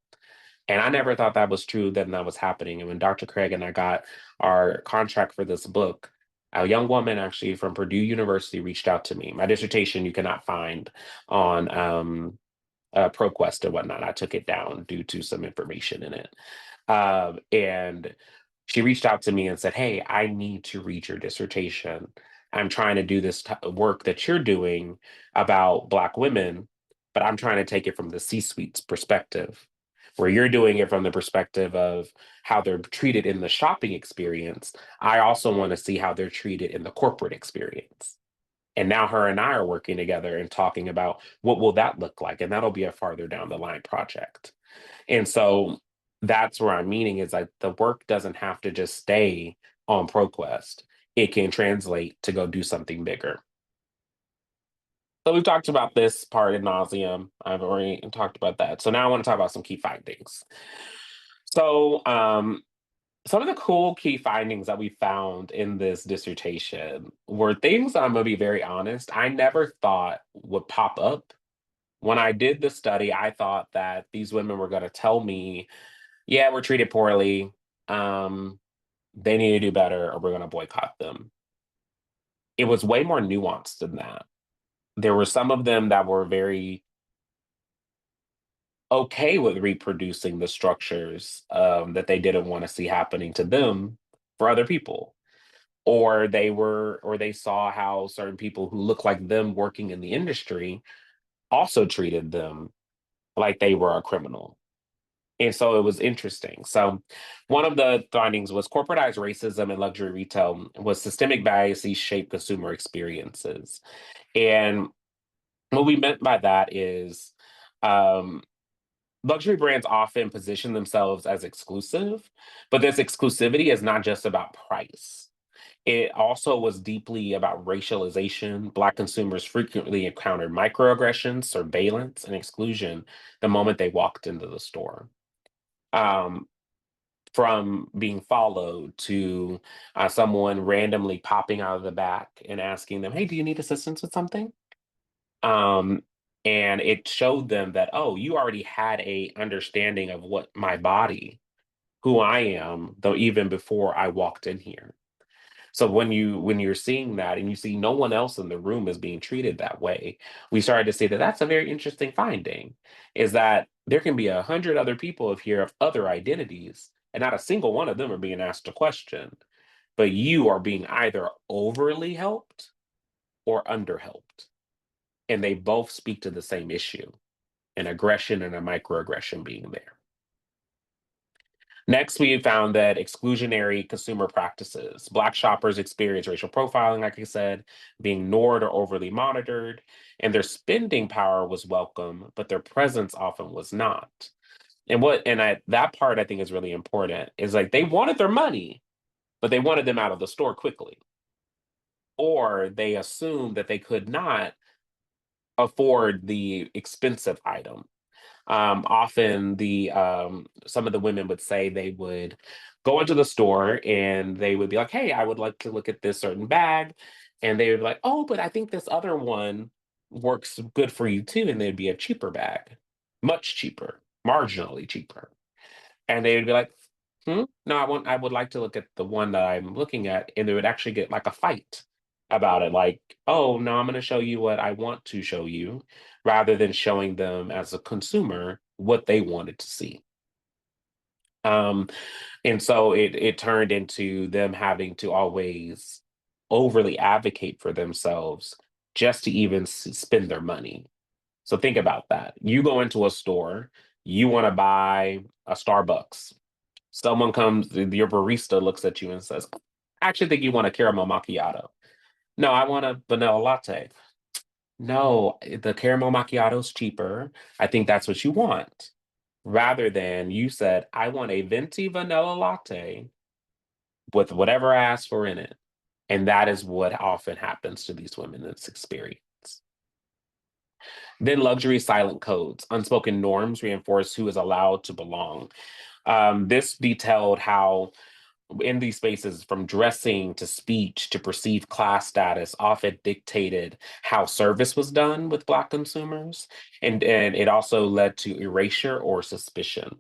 And I never thought that was true, then that was happening. And when Dr. Craig and I got our contract for this book, a young woman actually from Purdue University reached out to me. My dissertation you cannot find on ProQuest and whatnot. I took it down due to some information in it. And she reached out to me and said, hey, I need to read your dissertation. I'm trying to do this work that you're doing about Black women, but I'm trying to take it from the C-suite's perspective, where you're doing it from the perspective of how they're treated in the shopping experience. I also want to see how they're treated in the corporate experience. And now her and I are working together and talking about what will that look like? And that'll be a farther down the line project. And so That's where I'm meaning is like the work doesn't have to just stay on ProQuest. It can translate to go do something bigger. So we've talked about this part ad nauseum. I've already talked about that. So now I want to talk about some key findings. So some of the cool key findings that we found in this dissertation were things I'm gonna be very honest, I never thought would pop up. When I did the study, I thought that these women were gonna tell me, yeah, we're treated poorly. Um, they need to do better or we're gonna boycott them. It was way more nuanced than that. There were some of them that were very okay with reproducing the structures that they didn't want to see happening to them for other people. Or they saw how certain people who look like them working in the industry also treated them like they were a criminal. And so it was interesting. So one of the findings was corporatized racism in luxury retail was systemic biases shape consumer experiences. And what we meant by that is um, luxury brands often position themselves as exclusive, but this exclusivity is not just about price. It also was deeply about racialization. Black consumers frequently encountered microaggressions, surveillance, and exclusion the moment they walked into the store. Um, from being followed to someone randomly popping out of the back and asking them, "Hey, do you need assistance with something?" Um, and it showed them that, oh, you already had a understanding of what my body, who I am, though even before I walked in here. So when you're seeing that and you see no one else in the room is being treated that way, we started to see that that's a very interesting finding, is that there can be 100 other people of here of other identities, and not a single one of them are being asked a question, but you are being either overly helped or underhelped, and they both speak to the same issue, an aggression and a microaggression being there. Next, we found that exclusionary consumer practices. Black shoppers experience racial profiling, like I said, being ignored or overly monitored, and their spending power was welcome, but their presence often was not. That part I think is really important is like they wanted their money, but they wanted them out of the store quickly, or they assumed that they could not afford the expensive item. Often the some of the women would say they would go into the store and they would be like, "Hey, I would like to look at this certain bag," and they would be like, "Oh, but I think this other one works good for you too," and they'd be a cheaper bag, much cheaper, marginally cheaper. And they would be like, "Hmm? No, I would like to look at the one that I'm looking at." And they would actually get like a fight about it. Like, "Oh, no, I'm going to show you what I want to show you," rather than showing them as a consumer what they wanted to see. Um, and so it turned into them having to always overly advocate for themselves just to even spend their money. So think about that. You go into a store, you want to buy a Starbucks. Someone comes, your barista looks at you and says, "I actually think you want a caramel macchiato." "No, I want a vanilla latte." "No, the caramel macchiato's cheaper. I think that's what you want." Rather than you said, "I want a venti vanilla latte with whatever I asked for in it." And that is what often happens to these women in this experience. Then luxury silent codes, unspoken norms reinforce who is allowed to belong. This detailed how in these spaces, from dressing to speech to perceived class status, often dictated how service was done with Black consumers. And it also led to erasure or suspicion.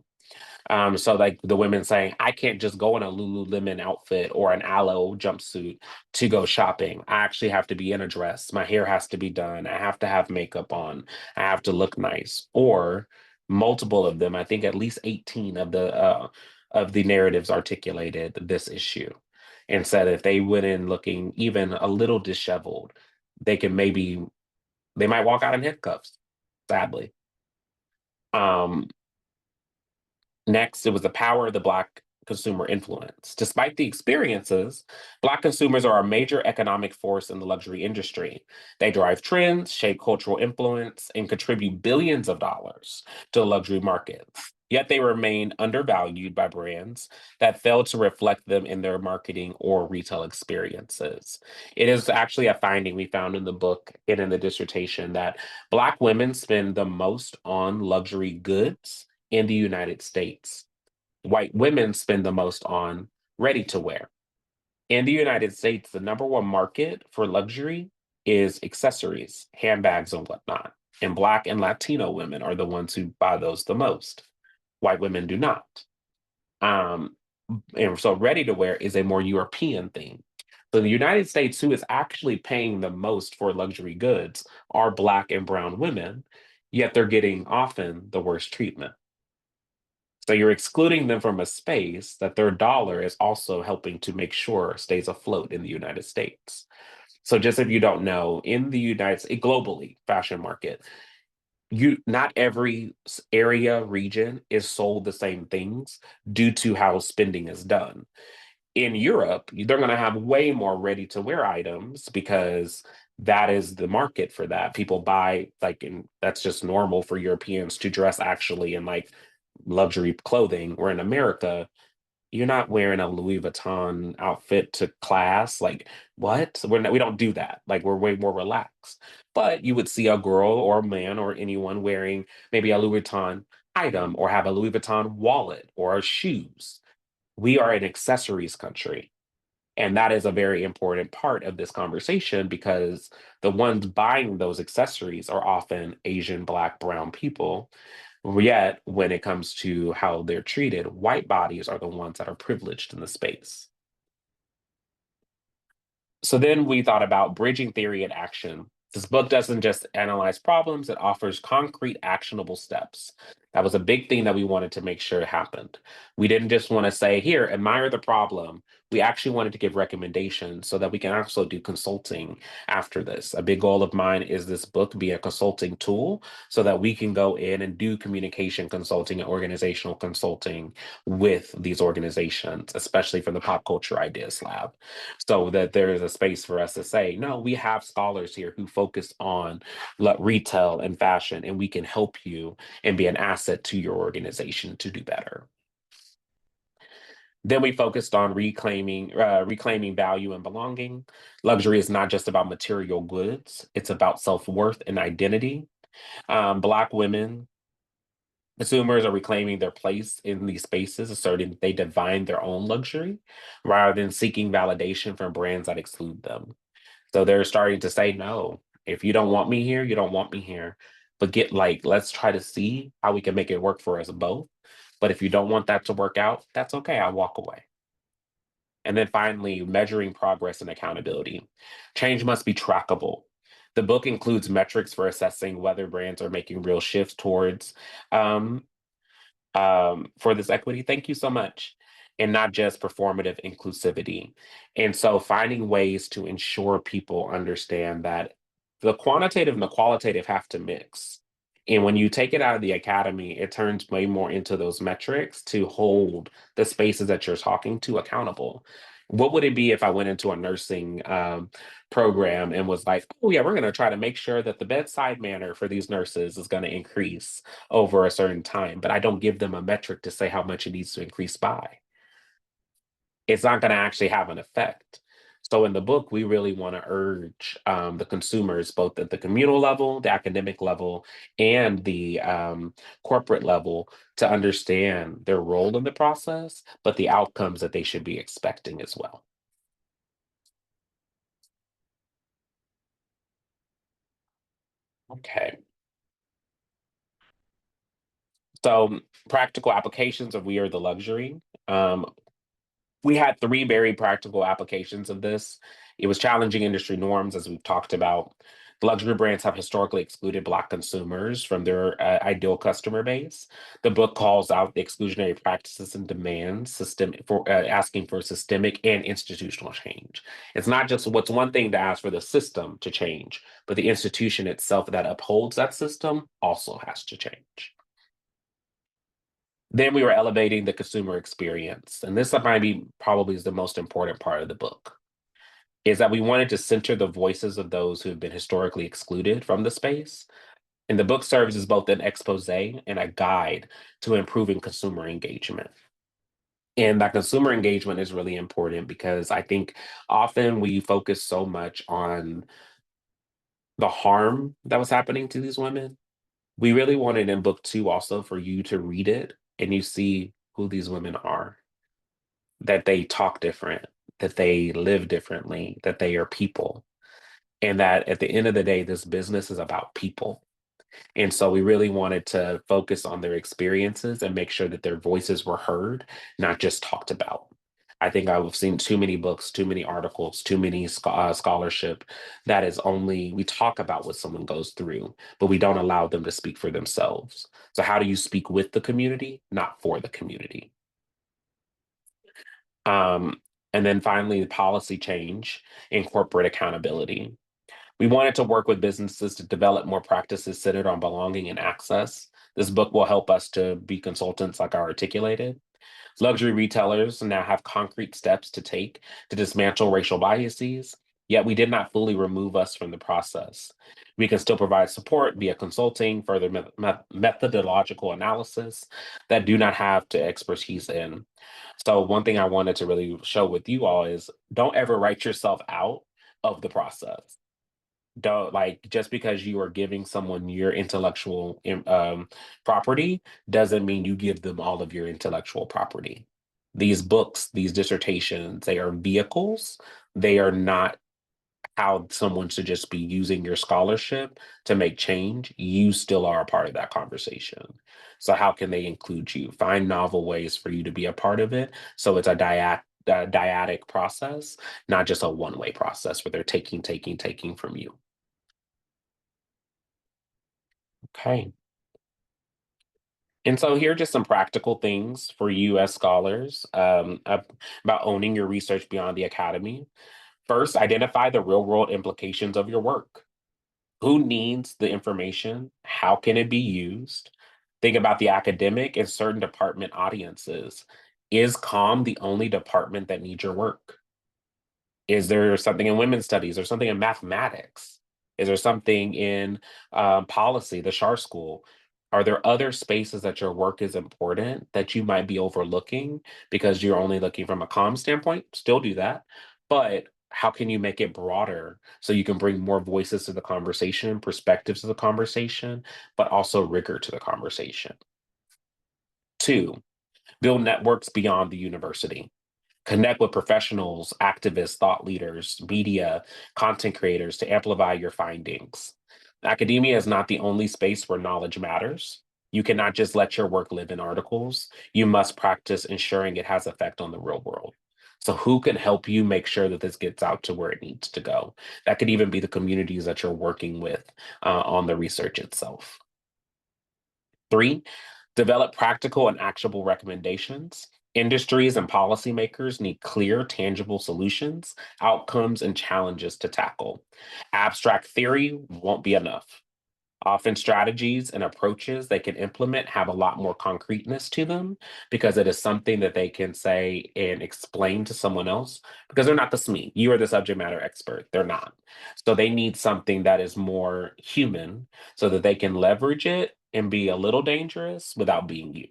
So like the women saying, "I can't just go in a Lululemon outfit or an aloe jumpsuit to go shopping. I actually have to be in a dress. My hair has to be done. I have to have makeup on. I have to look nice." Or multiple of them, I think at least 18 of the narratives articulated this issue and said if they went in looking even a little disheveled, they can maybe they might walk out in handcuffs, sadly. Um, Next, it was the power of the Black consumer influence. Despite the experiences, Black consumers are a major economic force in the luxury industry. They drive trends, shape cultural influence, and contribute billions of dollars to the luxury market. Yet they remain undervalued by brands that fail to reflect them in their marketing or retail experiences. It is actually a finding we found in the book and in the dissertation that Black women spend the most on luxury goods in the United States. White women spend the most on ready to wear. In the United States, the number one market for luxury is accessories, handbags, and whatnot. And Black and Latino women are the ones who buy those the most. White women do not. Um, and so ready to wear is a more European thing. So the United States, who is actually paying the most for luxury goods, are Black and brown women, yet they're getting often the worst treatment. So you're excluding them from a space that their dollar is also helping to make sure stays afloat in the United States. So just if you don't know, in the United States, globally, fashion market, you not every area region is sold the same things due to how spending is done. In Europe, they're going to have way more ready to wear items because that is the market for that. People buy like, and that's just normal for Europeans to dress actually in like luxury clothing. Where in America, you're not wearing a Louis Vuitton outfit to class. Like, what? We don't do that. Like, we're way more relaxed. But you would see a girl or a man or anyone wearing maybe a Louis Vuitton item or have a Louis Vuitton wallet or shoes. We are an accessories country. And that is a very important part of this conversation because the ones buying those accessories are often Asian, Black, brown people. Yet, when it comes to how they're treated, white bodies are the ones that are privileged in the space. So then we thought about bridging theory and action. This book doesn't just analyze problems, it offers concrete, actionable steps. That was a big thing that we wanted to make sure happened. We didn't just want to say, here, admire the problem. We actually wanted to give recommendations so that we can also do consulting after this. A big goal of mine is this book be a consulting tool so that we can go in and do communication consulting and organizational consulting with these organizations, especially for the Pop Culture Ideas Lab, so that there is a space for us to say, no, we have scholars here who focus on retail and fashion, and we can help you and be an asset to your organization to do better. Then we focused on reclaiming value and belonging. Luxury is not just about material goods; it's about self-worth and identity. Black women consumers are reclaiming their place in these spaces, asserting that they define their own luxury rather than seeking validation from brands that exclude them. So they're starting to say, no, if you don't want me here, you don't want me here. But let's try to see how we can make it work for us both. But if you don't want that to work out, that's okay. I'll walk away. And then finally, measuring progress and accountability. Change must be trackable. The book includes metrics for assessing whether brands are making real shifts towards um, for this equity. Thank you so much. And not just performative inclusivity. And so finding ways to ensure people understand that the quantitative and the qualitative have to mix. And when you take it out of the academy, it turns way more into those metrics to hold the spaces that you're talking to accountable. What would it be if I went into a nursing program and was like, oh, yeah, we're going to try to make sure that the bedside manner for these nurses is going to increase over a certain time, but I don't give them a metric to say how much it needs to increase by? It's not going to actually have an effect. So in the book, we really want to urge the consumers, both at the communal level, the academic level, and the corporate level, to understand their role in the process, but the outcomes that they should be expecting as well. Okay. So practical applications of We Are the Luxury. Um, we had three very practical applications of this. It was challenging industry norms, as we've talked about. The luxury brands have historically excluded Black consumers from their ideal customer base. The book calls out the exclusionary practices and demands asking for systemic and institutional change. It's not just what's one thing to ask for the system to change, but the institution itself that upholds that system also has to change. Then we were elevating the consumer experience. And this might be probably is the most important part of the book, is that we wanted to center the voices of those who have been historically excluded from the space. And the book serves as both an expose and a guide to improving consumer engagement. And that consumer engagement is really important because I think often we focus so much on the harm that was happening to these women. We really wanted in book two also for you to read it and you see who these women are, that they talk different, that they live differently, that they are people, and that at the end of the day, this business is about people. And so we really wanted to focus on their experiences and make sure that their voices were heard, not just talked about. I think I've seen too many books, too many articles, too many scholarship that is only, we talk about what someone goes through, but we don't allow them to speak for themselves. So, how do you speak with the community, not for the community? Um, and then finally, policy change and corporate accountability. We wanted to work with businesses to develop more practices centered on belonging and access. This book will help us to be consultants, like I articulated. Luxury retailers now have concrete steps to take to dismantle racial biases, yet we did not fully remove us from the process. We can still provide support via consulting, further methodological analysis that do not have to expertise in. So, one thing I wanted to really show with you all is don't ever write yourself out of the process. Don't, like, just because you are giving someone your intellectual property doesn't mean you give them all of your intellectual property. These books, these dissertations, they are vehicles. They are not how someone should just be using your scholarship to make change. You still are a part of that conversation. So how can they include you? Find novel ways for you to be a part of it. So it's a dyadic process, not just a one-way process where they're taking from you. Okay. And so here are just some practical things for you as scholars about owning your research beyond the academy. First, identify the real world implications of your work. Who needs the information? How can it be used? Think about the academic and certain department audiences. Is COM the only department that needs your work? Is there something in women's studies or something in mathematics? Is there something in policy, the SHAR school? Are there other spaces that your work is important that you might be overlooking because you're only looking from a comm standpoint? Still do that. But how can you make it broader so you can bring more voices to the conversation, perspectives to the conversation, but also rigor to the conversation? Two, build networks beyond the university. Connect with professionals, activists, thought leaders, media, content creators to amplify your findings. Academia is not the only space where knowledge matters. You cannot just let your work live in articles. You must practice ensuring it has effect on the real world. So, who can help you make sure that this gets out to where it needs to go? That could even be the communities that you're working with on the research itself. Three, develop practical and actionable recommendations. Industries and policymakers need clear, tangible solutions, outcomes, and challenges to tackle. Abstract theory won't be enough. Often, strategies and approaches they can implement have a lot more concreteness to them because it is something that they can say and explain to someone else because they're not the SME. You are the subject matter expert. They're not. So they need something that is more human so that they can leverage it and be a little dangerous without being you.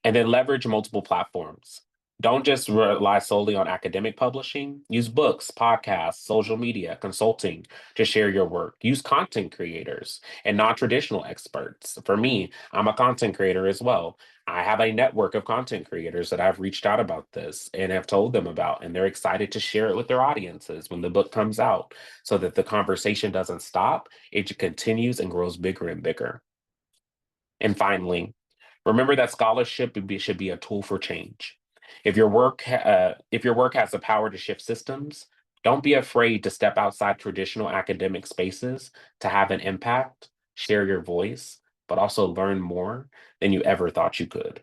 And then leverage multiple platforms. Don't just rely solely on academic publishing. Use books, podcasts, social media, consulting to share your work. Use content creators and non traditional experts. For me, I'm a content creator as well. I have a network of content creators that I've reached out about this and have told them about, and they're excited to share it with their audiences when the book comes out so that the conversation doesn't stop, it continues and grows bigger and bigger. And finally, remember that should be a tool for change. If your work has the power to shift systems, don't be afraid to step outside traditional academic spaces to have an impact, share your voice, but also learn more than you ever thought you could.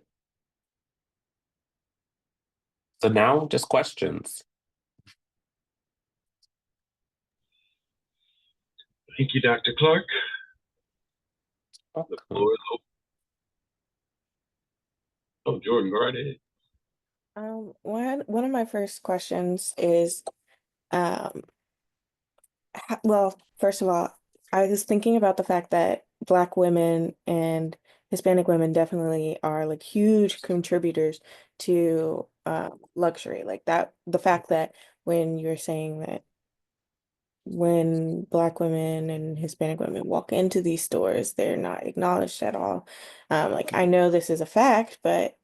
So now, just questions. Thank you, Dr. Clark. The Welcome. floor is open. Oh, Jordan, go right ahead. One of my first questions is, well, first of all, I was thinking about the fact that Black women and Hispanic women definitely are like huge contributors to luxury. Like that, the fact that when you're saying that when Black women and Hispanic women walk into these stores, they're not acknowledged at all. Like I know this is a fact, but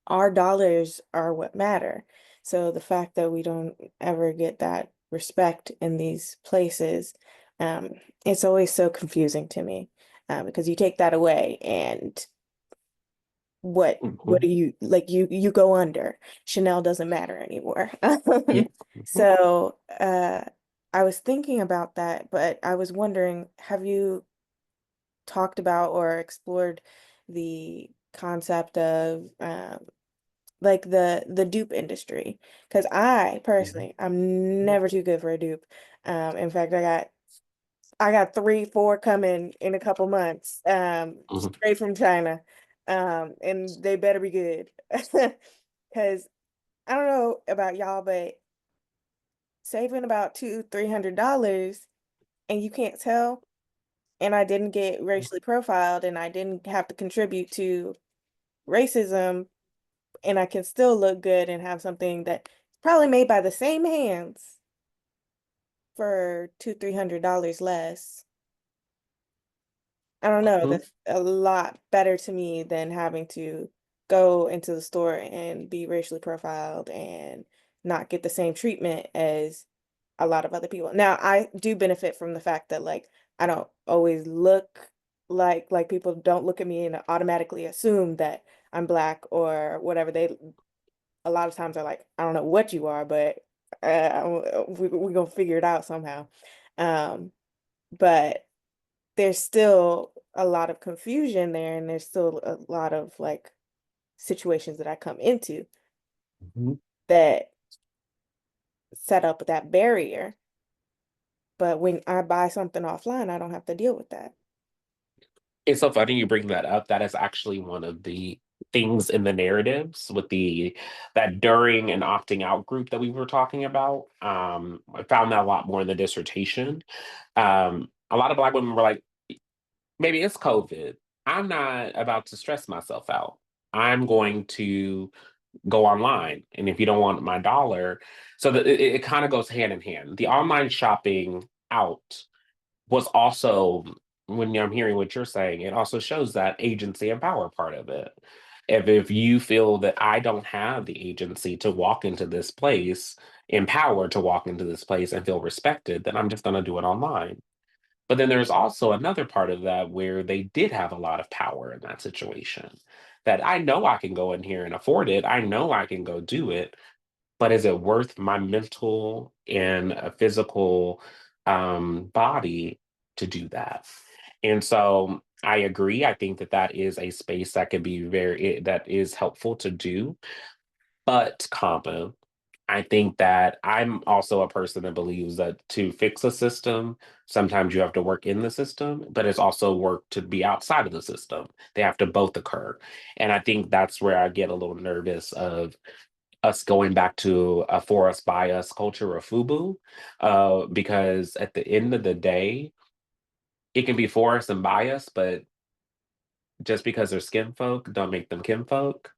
our dollars are what matter. So the fact that we don't ever get that respect in these places, um, it's always so confusing to me, because you take that away and what Mhm. do you like you go under. Chanel doesn't matter anymore. Yeah. Mhm. So I was thinking about that, but I was wondering, have you talked about or explored the concept of like the dupe industry? Because I Mhm. personally, I'm never too good for a dupe. In fact, I got 3, 4 coming in a couple months, Mhm. straight from China, and they better be good. Because I don't know about y'all, but saving about $200-300 and you can't tell, and I didn't get racially profiled, and I didn't have to contribute to racism, and I can still look good and have something that's probably made by the same hands for $200-300 less. I don't know. Mhm. That's a lot better to me than having to go into the store and be racially profiled and not get the same treatment as a lot of other people. Now, I do benefit from the fact that like I don't always look like people don't look at me and automatically assume that I'm Black or whatever. They a lot of times are like, I don't know what you are, but we gonna figure it out somehow. But there's still a lot of confusion there, and there's still a lot of like situations that I come into Mhm. that set up that barrier. But when I buy something offline, I don't have to deal with that. It's so funny you bring that up. That is actually one of the things in the narratives with the that during and opting out group that we were talking about. I found that a lot more in the dissertation. A lot of Black women were like, maybe it's COVID. I'm not about to stress myself out. I'm going to go online. And if you don't want my dollar, so that it kind of goes hand in hand. The online shopping out was also, when I'm hearing what you're saying, it also shows that agency and power part of it. If you feel that I don't have the agency to walk into this place, empowered to walk into this place and feel respected, then I'm just going to do it online. But then there's also another part of that where they did have a lot of power in that situation. That I know I can go in here and afford it. I know I can go do it, but is it worth my mental and physical body to do that? And so I agree. I think that that is a space that could be that is helpful to do, but comma, I think that I'm also a person that believes that to fix a system, sometimes you have to work in the system, but it's also work to be outside of the system. They have to both occur. And I think that's where I get a little nervous of us going back to a for us by us culture of FUBU, because at the end of the day, it can be for us and by us, but just because they're skin folk, don't make them kinfolk.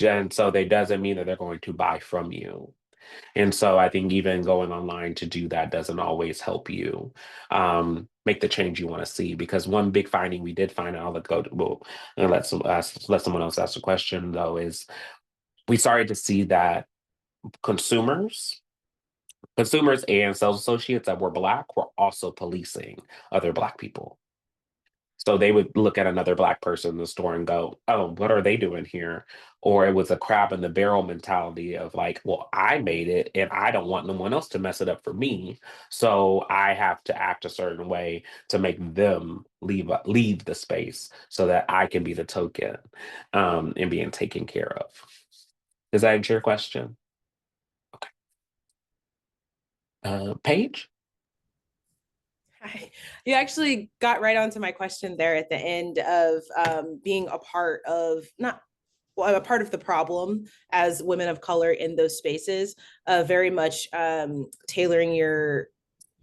And so they doesn't mean that they're going to buy from you. And so I think even going online to do that doesn't always help you make the change you want to see. Because one big finding we did find, and I'll let someone else ask a question though, is we started to see that consumers consumers and sales associates that were Black were also policing other Black people. So they would look at another Black person in the store and go, oh, what are they doing here? Or it was a crab in the barrel mentality of like, well, I made it and I don't want no one else to mess it up for me. So I have to act a certain way to make them leave the space so that I can be the token and being taken care of. Does that answer your question? Okay. Paige? Hi. You actually got right onto my question there at the end of being a part of not well, a part of the problem as women of color in those spaces, very much tailoring your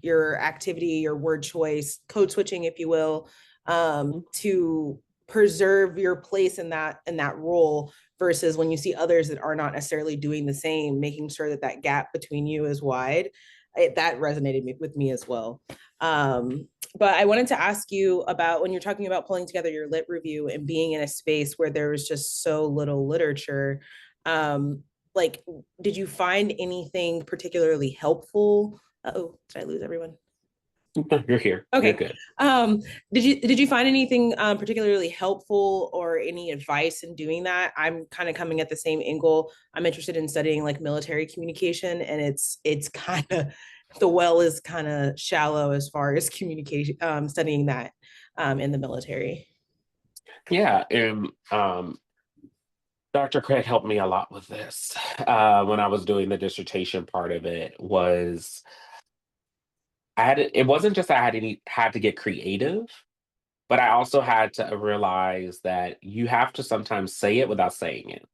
your activity, your word choice, code switching, if you will, to preserve your place in that role, versus when you see others that are not necessarily doing the same, making sure that that gap between you is wide. That resonated with me as well. But I wanted to ask you about when you're talking about pulling together your lit review and being in a space where there was just so little literature. Like, did you find anything particularly helpful? Oh, did I lose everyone? You're here. Okay. You're good. Did you find anything particularly helpful or any advice in doing that? I'm kind of coming at the same angle. I'm interested in studying like military communication, and it's kind of the well is kind of shallow as far as communication, studying that in the military. Yeah, and Dr. Craig helped me a lot with this when I was doing the dissertation part of it. Was it wasn't just that had to get creative, but I also had to realize that you have to sometimes say it without saying it.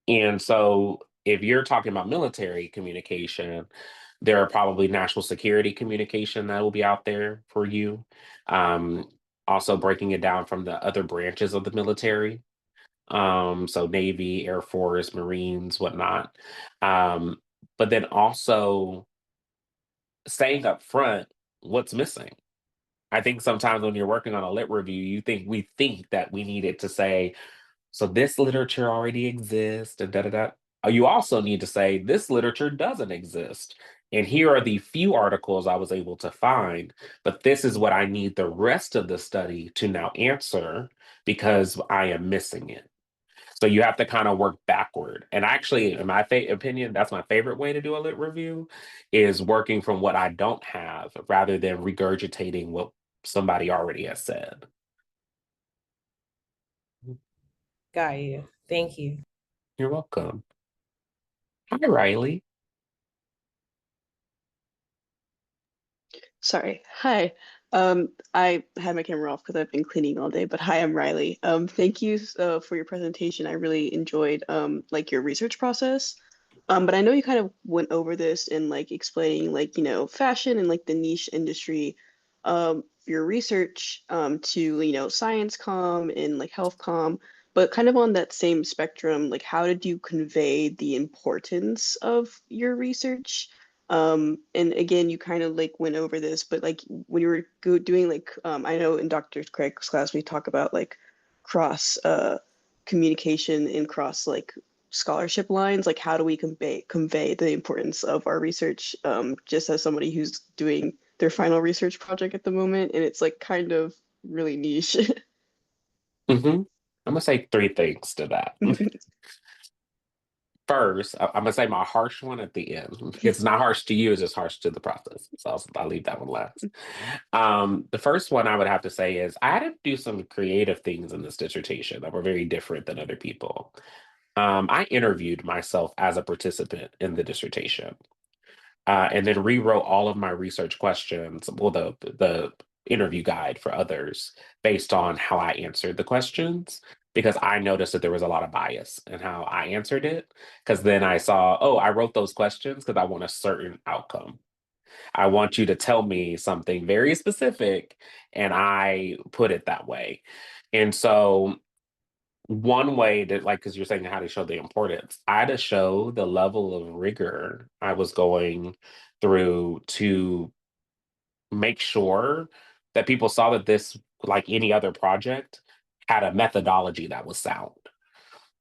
And so if you're talking about military communication, there are probably national security communication that will be out there for you. Um, Also breaking it down from the other branches of the military. So Navy, Air Force, Marines, whatnot. Um, but then also saying up front what's missing. I think sometimes when you're working on a lit review, we think that we needed to say, so this literature already exists, and da da da. You also need to say this literature doesn't exist. And here are the few articles I was able to find, but this is what I need the rest of the study to now answer because I am missing it. So you have to kind of work backward. And actually, in my opinion, that's my favorite way to do a lit review is working from what I don't have rather than regurgitating what somebody already has said. Got you. Thank you. You're welcome. Hi, Riley. Sorry. Hi. I had my camera off because I've been cleaning all day, but hi, I'm Riley. Thank you for your presentation. I really enjoyed like your research process. But I know you kind of went over this in like explaining like, fashion and like the niche industry, your research to, science comm and like health comm, but kind of on that same spectrum, like how did you convey the importance of your research? And again, you kind of like went over this, but like when you were doing like, I know in Dr. Craig's class, we talk about like cross communication and cross like scholarship lines, like how do we convey the importance of our research, just as somebody who's doing their final research project at the moment, and it's like kind of really niche. I'm gonna say three things to that. First, I'm gonna say my harsh one at the end. It's not harsh to you; it's just harsh to the process. So I'll leave that one last. The first one I would have to say is I had to do some creative things in this dissertation that were very different than other people. I interviewed myself as a participant in the dissertation, and then rewrote all of my research questions, well, the interview guide for others based on how I answered the questions, because I noticed that there was a lot of bias in how I answered it. Because then I saw, oh, I wrote those questions because I want a certain outcome. I want you to tell me something very specific, and I put it that way. And so one way that, like, because you're saying how to show the importance, I had to show the level of rigor I was going through to make sure that people saw that this, like any other project, had a methodology that was sound.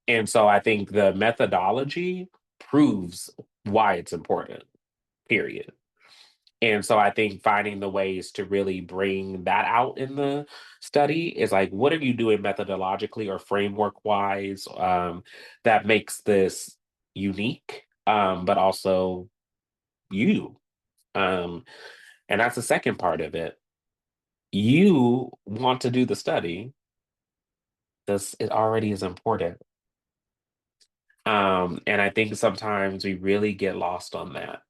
And so I think the methodology proves why it's important, period. And so I think finding the ways to really bring that out in the study is like, what are you doing methodologically or framework wise that makes this unique, but also you? Um, and that's the second part of it. You want to do the study because it already is important. And I think sometimes we really get lost on that.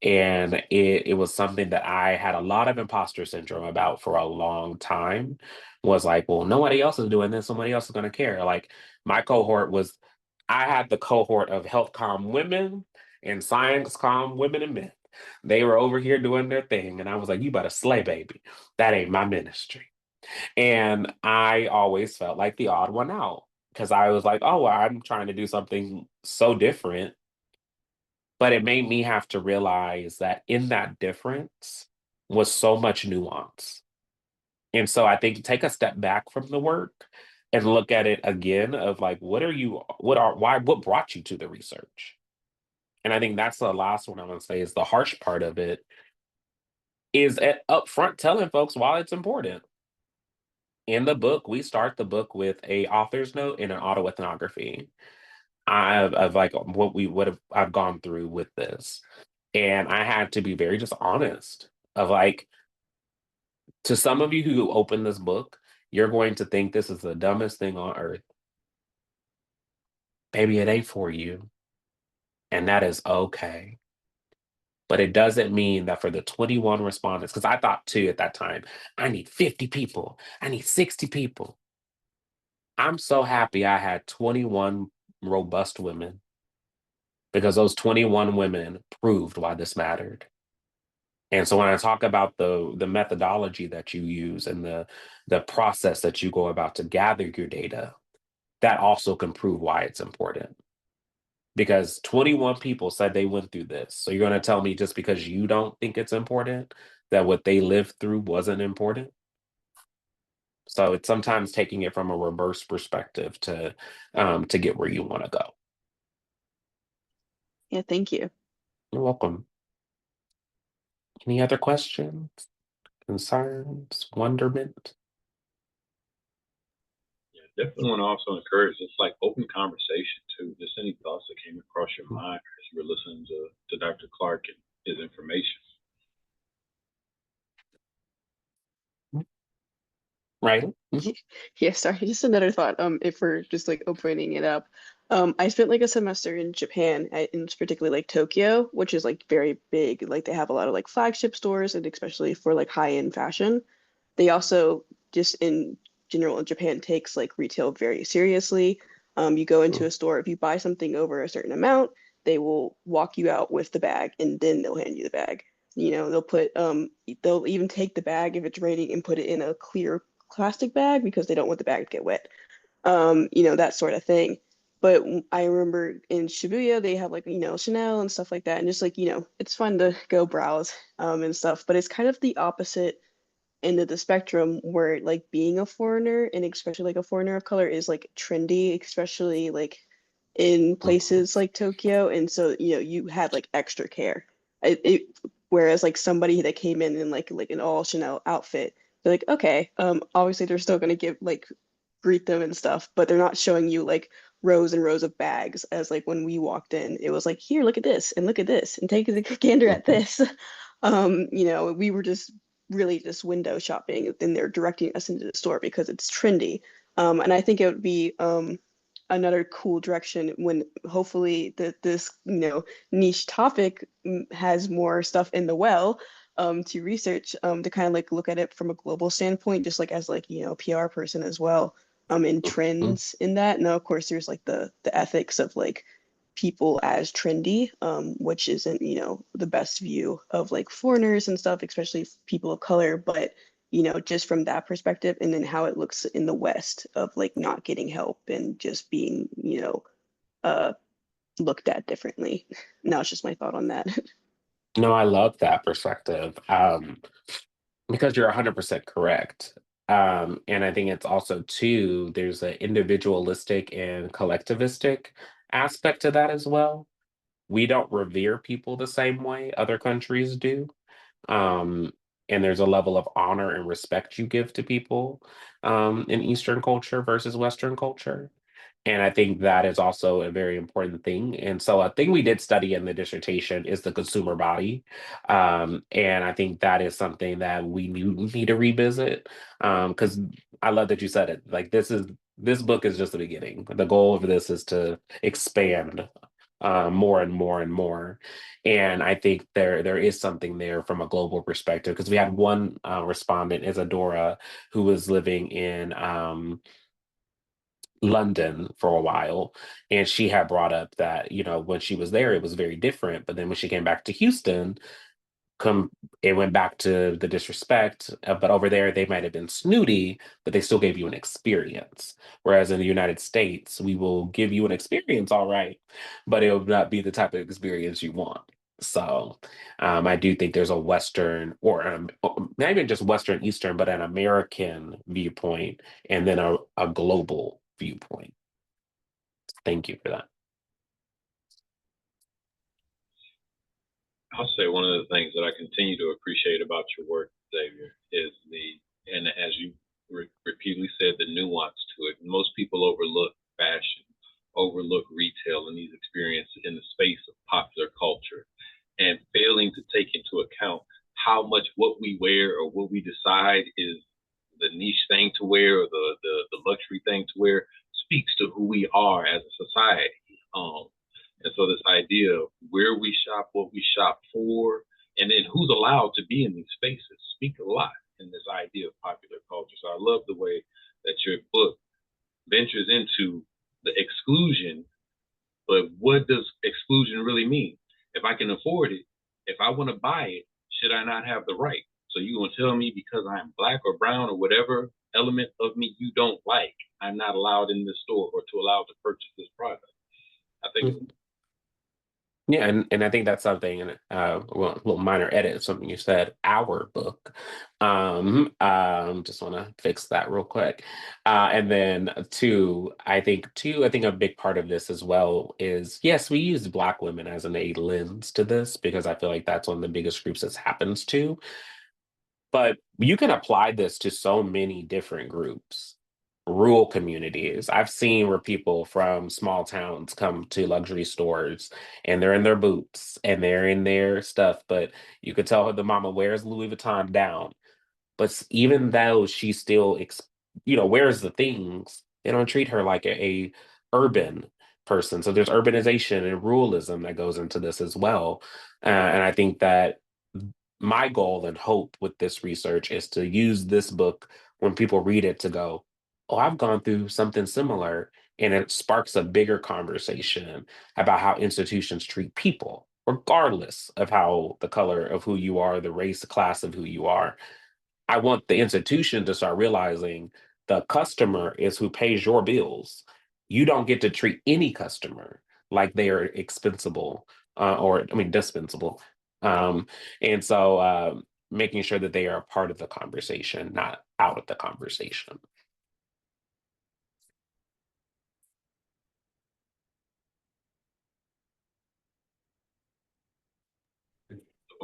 And it was something that I had a lot of imposter syndrome about for a long time. Was like, well, nobody else is doing this, somebody else is going to care. Like my cohort was, I had the cohort of health comm women and science comm women and men. They were over here doing their thing. And I was like, you better slay, baby. That ain't my ministry. And I always felt like the odd one out because I was like, oh, well, I'm trying to do something so different. But it made me have to realize that in that difference was so much nuance. And so I think take a step back from the work and look at it again of like, what brought you to the research? And I think that's the last one I'm gonna say is the harsh part of it is at upfront telling folks why it's important. In the book, we start the book with a author's note and an autoethnography of like I've gone through with this. And I had to be very just honest of like, to some of you who open this book, you're going to think this is the dumbest thing on earth. Baby, it ain't for you. And that is okay. But it doesn't mean that for the 21 respondents, because I thought too at that time, I need 50 people, I need 60 people. I'm so happy I had 21 robust women because those 21 women proved why this mattered. And so when I talk about the methodology that you use and the process that you go about to gather your data, that also can prove why it's important. Because 21 people said they went through this. So you're going to tell me just because you don't think it's important that what they lived through wasn't important? So it's sometimes taking it from a reverse perspective to get where you want to go. Yeah, thank you. You're welcome. Any other questions, concerns, wonderment? Yeah, definitely want to also encourage just like open conversation too. Just any thoughts that came across your mind as you were listening to Dr. Clark and his information. Right? Mhm. Yeah, sorry, just another thought. If we're just like opening it up, I spent like a semester in Japan, in particularly like Tokyo, which is like very big. Like they have a lot of like flagship stores, and especially for like high-end fashion. They also just in general, Japan takes like retail very seriously. You go into a store, if you buy something over a certain amount, they will walk you out with the bag, and then they'll hand you the bag. You know, they'll even take the bag if it's raining and put it in a clear plastic bag because they don't want the bag to get wet. You know, that sort of thing. But I remember in Shibuya, they have like, you know, Chanel and stuff like that. And just like, you know, it's fun to go browse and stuff. But it's kind of the opposite end of the spectrum where like being a foreigner and especially like a foreigner of color is like trendy, especially like in places like Tokyo. And so, you know, you had like extra care. Whereas like somebody that came in like an all Chanel outfit, they're like, okay, obviously they're still gonna give like greet them and stuff, but they're not showing you like rows and rows of bags as like when we walked in. It was like, here, look at this, and take a gander at this. You know, we were just really just window shopping, and they're directing us into the store because it's trendy. And I think it would be another cool direction when hopefully this you know niche topic has more stuff in the well to research to kind of like look at it from a global standpoint, just like as like you know PR person as well in trends in that. Now, of course, there's like the ethics of like people as trendy, which isn't, you know, the best view of like foreigners and stuff, especially people of color. But, you know, just from that perspective, and then how it looks in the West of like not getting help and just being, you know, uh, looked at differently. Now it's just my thought on that. No, I love that perspective because you're 100% correct. And I think it's also, too, there's an individualistic and collectivistic aspect to that as well. We don't revere people the same way other countries do. Um, and there's a level of honor and respect you give to people in Eastern culture versus Western culture. And I think that is also a very important thing. And so a thing we did study in the dissertation is the consumer body. And I think that is something that we need to revisit. Because I love that you said it. Like this book is just the beginning. The goal of this is to expand more and more and more. And I think there is something there from a global perspective because we had one respondent, Isadora, who was living in London for a while, and she had brought up that, when she was there, it was very different. But then when she came back to Houston, come it went back to the disrespect, but over there they might have been snooty, but they still gave you an experience. Whereas in the United States, we will give you an experience, all right, but it will not be the type of experience you want. So I do think there's a Western, or not even just Western Eastern, but an American viewpoint, and then a global viewpoint. Thank you for that. I'll say one of the things that I continue to appreciate about your work, Xavier, is and as you repeatedly said, the nuance to it. Most people overlook fashion, overlook retail and these experiences in the space of popular culture, and failing to take into account how much what we wear or what we decide is the niche thing to wear, or the luxury thing to wear, speaks to who we are as a society. And so this idea of where we shop, what we shop for, and then who's allowed to be in these spaces speak a lot in this idea of popular culture. So I love the way that your book ventures into the exclusion, but what does exclusion really mean? If I can afford it, if I want to buy it, should I not have the right? So you gonna tell me because I'm black or brown or whatever element of me you don't like, I'm not allowed in this store or to allow to purchase this product? I think Yeah, and I think that's something, and well, a little minor edit of something you said, our book. Just want to fix that real quick. And then I think a big part of this as well is, yes, we use Black women as an a lens to this because I feel like that's one of the biggest groups this happens to. But you can apply this to so many different groups. Rural communities. I've seen where people from small towns come to luxury stores and they're in their boots and they're in their stuff, but you could tell the mama wears Louis Vuitton down. But even though she still, wears the things, they don't treat her like a urban person. So there's urbanization and ruralism that goes into this as well. And I think that my goal and hope with this research is to use this book when people read it to go, oh, I've gone through something similar. And it sparks a bigger conversation about how institutions treat people, regardless of how the color of who you are, the race, the class of who you are. I want the institution to start realizing the customer is who pays your bills. You don't get to treat any customer like they are expensable, or I mean dispensable. Um, and so making sure that they are a part of the conversation, not out of the conversation.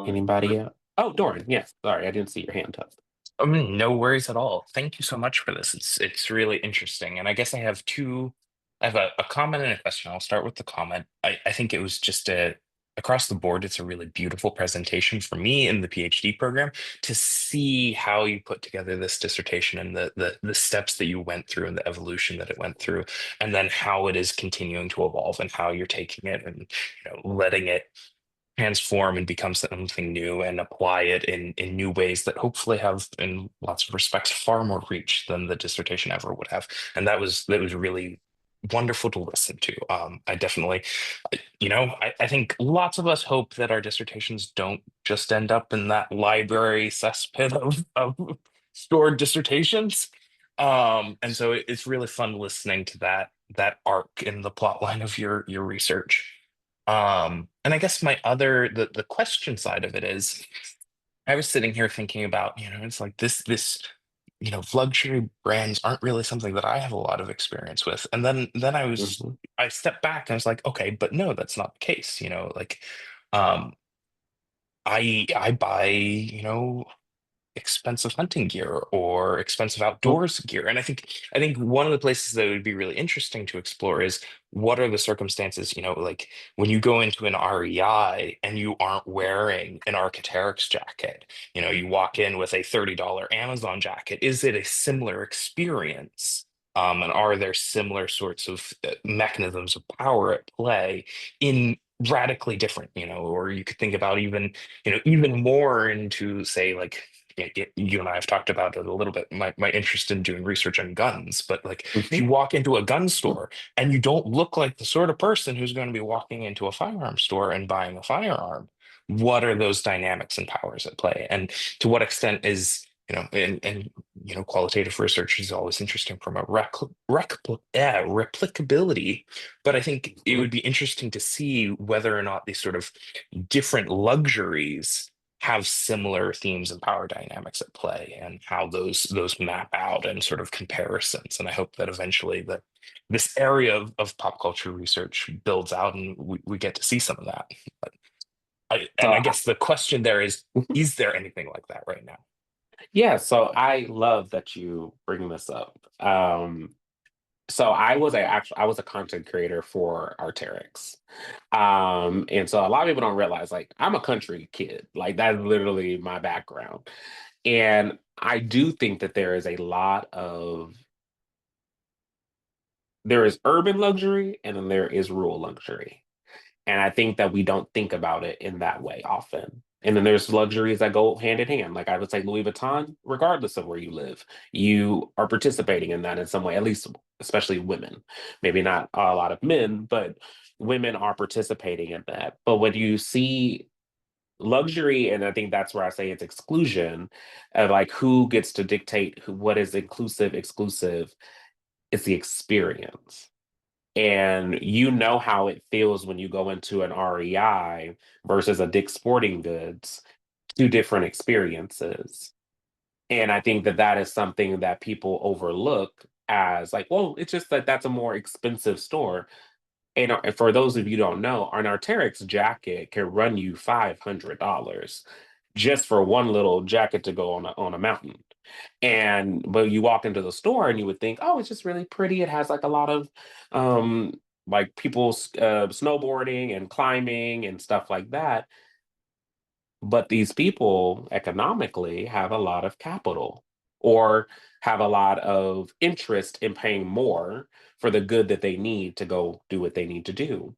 Anybody else? Oh, Doran, yes. Sorry, I didn't see your hand up. No worries at all. Thank you so much for this. It's really interesting. And I guess I have a comment and a question. I'll start with the comment. I think it was just across the board, it's a really beautiful presentation for me in the PhD program to see how you put together this dissertation and the steps that you went through and the evolution that it went through, and then how it is continuing to evolve and how you're taking it and letting it transform and become something new and apply it in new ways that hopefully have, in lots of respects, far more reach than the dissertation ever would have. And that was really wonderful to listen to. I definitely, I think lots of us hope that our dissertations don't just end up in that library cesspit of stored dissertations. And so it's really fun listening to that arc in the plot line of your research. And I guess the question side of it is, I was sitting here thinking about, it's like this, luxury brands aren't really something that I have a lot of experience with. And then Mhm. I stepped back and I was like, okay, but no, that's not the case. Like, um, I buy, expensive hunting gear or expensive Well, outdoors gear. And I think one of the places that would be really interesting to explore is what are the circumstances, like when you go into an REI and you aren't wearing an Arc'teryx jacket, you walk in with a $30 Amazon jacket. Is it a similar experience? And are there similar sorts of mechanisms of power at play in radically different, or you could think about even more into, say, like you and I have talked about it a little bit, my interest in doing research on guns, but like if you Mhm. walk into a gun store and you don't look like the sort of person who's going to be walking into a firearm store and buying a firearm, what are those dynamics and powers at play? And to what extent is, and qualitative research is always interesting from a replicability, but I think it would be interesting to see whether or not these sort of different luxuries have similar themes and power dynamics at play, and how those map out and sort of comparisons. And I hope that eventually this area of pop culture research builds out and we get to see some of that. But So I guess the question there is there anything like that right now? yeah, so I love that you bring this up. So I was a content creator for Arterix. And so a lot of people don't realize, like, I'm a country kid. Like, that's literally my background. And I do think that there is urban luxury and then there is rural luxury. And I think that we don't think about it in that way often. And then there's luxuries that go hand in hand. Like I would say Louis Vuitton, regardless of where you live, you are participating in that in some way, at least especially women. Maybe not a lot of men, but women are participating in that. But when you see luxury, and I think that's where I say it's exclusion of like who gets to dictate what is inclusive, exclusive, it's the experience. And you know how it feels when you go into an REI versus a Dick's Sporting Goods, two different experiences. And I think that that is something that people overlook as like, well, it's just that that's a more expensive store. And for those of you who don't know, an Arterix jacket can run you $500 just for one little jacket to go on a mountain. And but you walk into the store and you would think, oh, it's just really pretty. It has like a lot of um like people snowboarding and climbing and stuff like that. But these people economically have a lot of capital or have a lot of interest in paying more for the good that they need to go do what they need to do.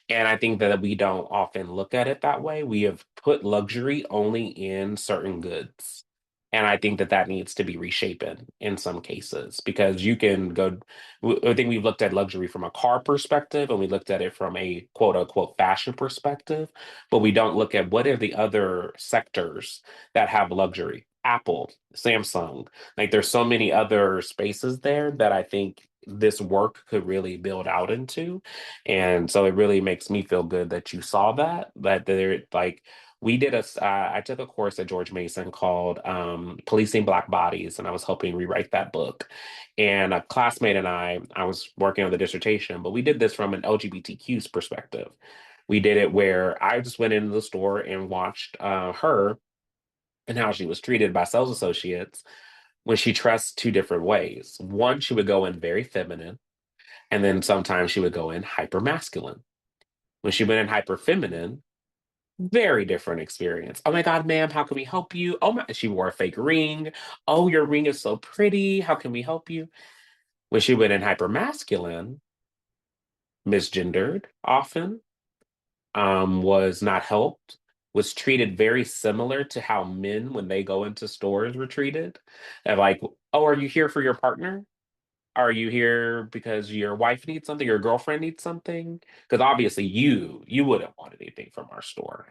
And I think that we don't often look at it that way. We have put luxury only in certain goods. And I think that that needs to be reshapen in some cases because you can go. I think we've looked at luxury from a car perspective and we looked at it from a quote unquote fashion perspective, but we don't look at what are the other sectors that have luxury. Apple, Samsung, like there's so many other spaces there that I think this work could really build out into. And so it really makes me feel good that you saw that there, like, we did I took a course at George Mason called Policing Black Bodies, and I was helping rewrite that book. And a classmate and I was working on the dissertation, but we did this from an LGBTQ's perspective. We did it where I just went into the store and watched her and how she was treated by sales associates when she dressed two different ways. One, she would go in very feminine, and then sometimes she would go in hyper masculine. When she went in hyper feminine, very different experience. Oh my God, ma'am, how can we help you? Oh my, she wore a fake ring. Oh, your ring is so pretty. How can we help you? When she went in hyper masculine, misgendered often, was not helped, was treated very similar to how men, when they go into stores, were treated. And like, oh, are you here for your partner? Are you here because your wife needs something, your girlfriend needs something? Because obviously you wouldn't want anything from our store.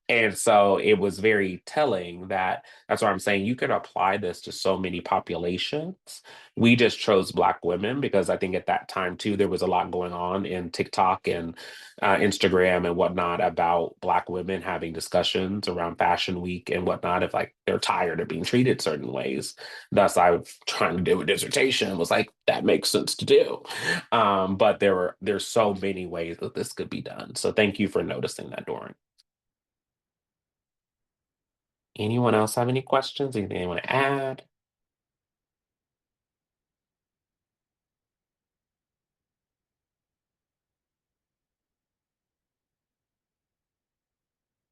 And so it was very telling that that's what I'm saying. You could apply this to so many populations. We just chose Black women because I think at that time, too, there was a lot going on in TikTok and Instagram and whatnot about Black women having discussions around Fashion Week and whatnot, if like they're tired of being treated certain ways. Thus, I was trying to do a dissertation, was like, that makes sense to do. But there's so many ways that this could be done. So thank you for noticing that, Doran. Anyone else have any questions? Anything they want to add?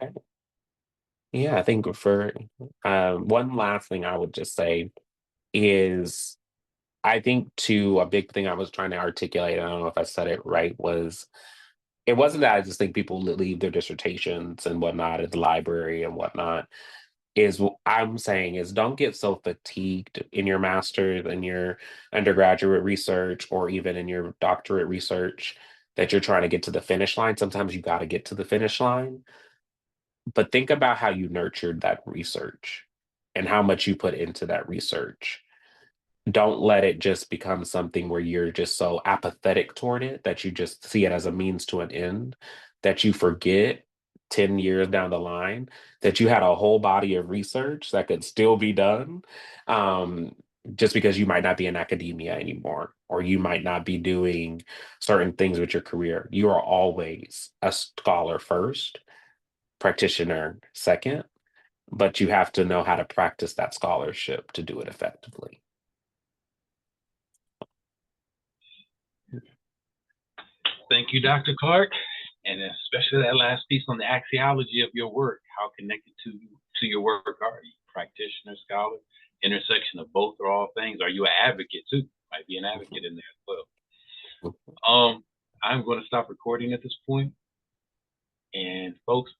Okay. Yeah, I think for one last thing I would just say is I think too a big thing I was trying to articulate, I don't know if I said it right, was it wasn't that I just think people leave their dissertations and whatnot at the library and whatnot. is what I'm saying is don't get so fatigued in your master's and your undergraduate research or even in your doctorate research that you're trying to get to the finish line. Sometimes you got to get to the finish line, but think about how you nurtured that research and how much you put into that research. Don't let it just become something where you're just so apathetic toward it that you just see it as a means to an end, that you forget 10 years down the line that you had a whole body of research that could still be done, um, just because you might not be in academia anymore, or you might not be doing certain things with your career. You are always a scholar first, practitioner second, but you have to know how to practice that scholarship to do it effectively. Thank you, Dr. Clark, and especially that last piece on the axiology of your work. How connected to your work are you? Practitioner, scholar, intersection of both or all things. Are you an advocate too? Might be an advocate in there as well. I'm going to stop recording at this point, and folks.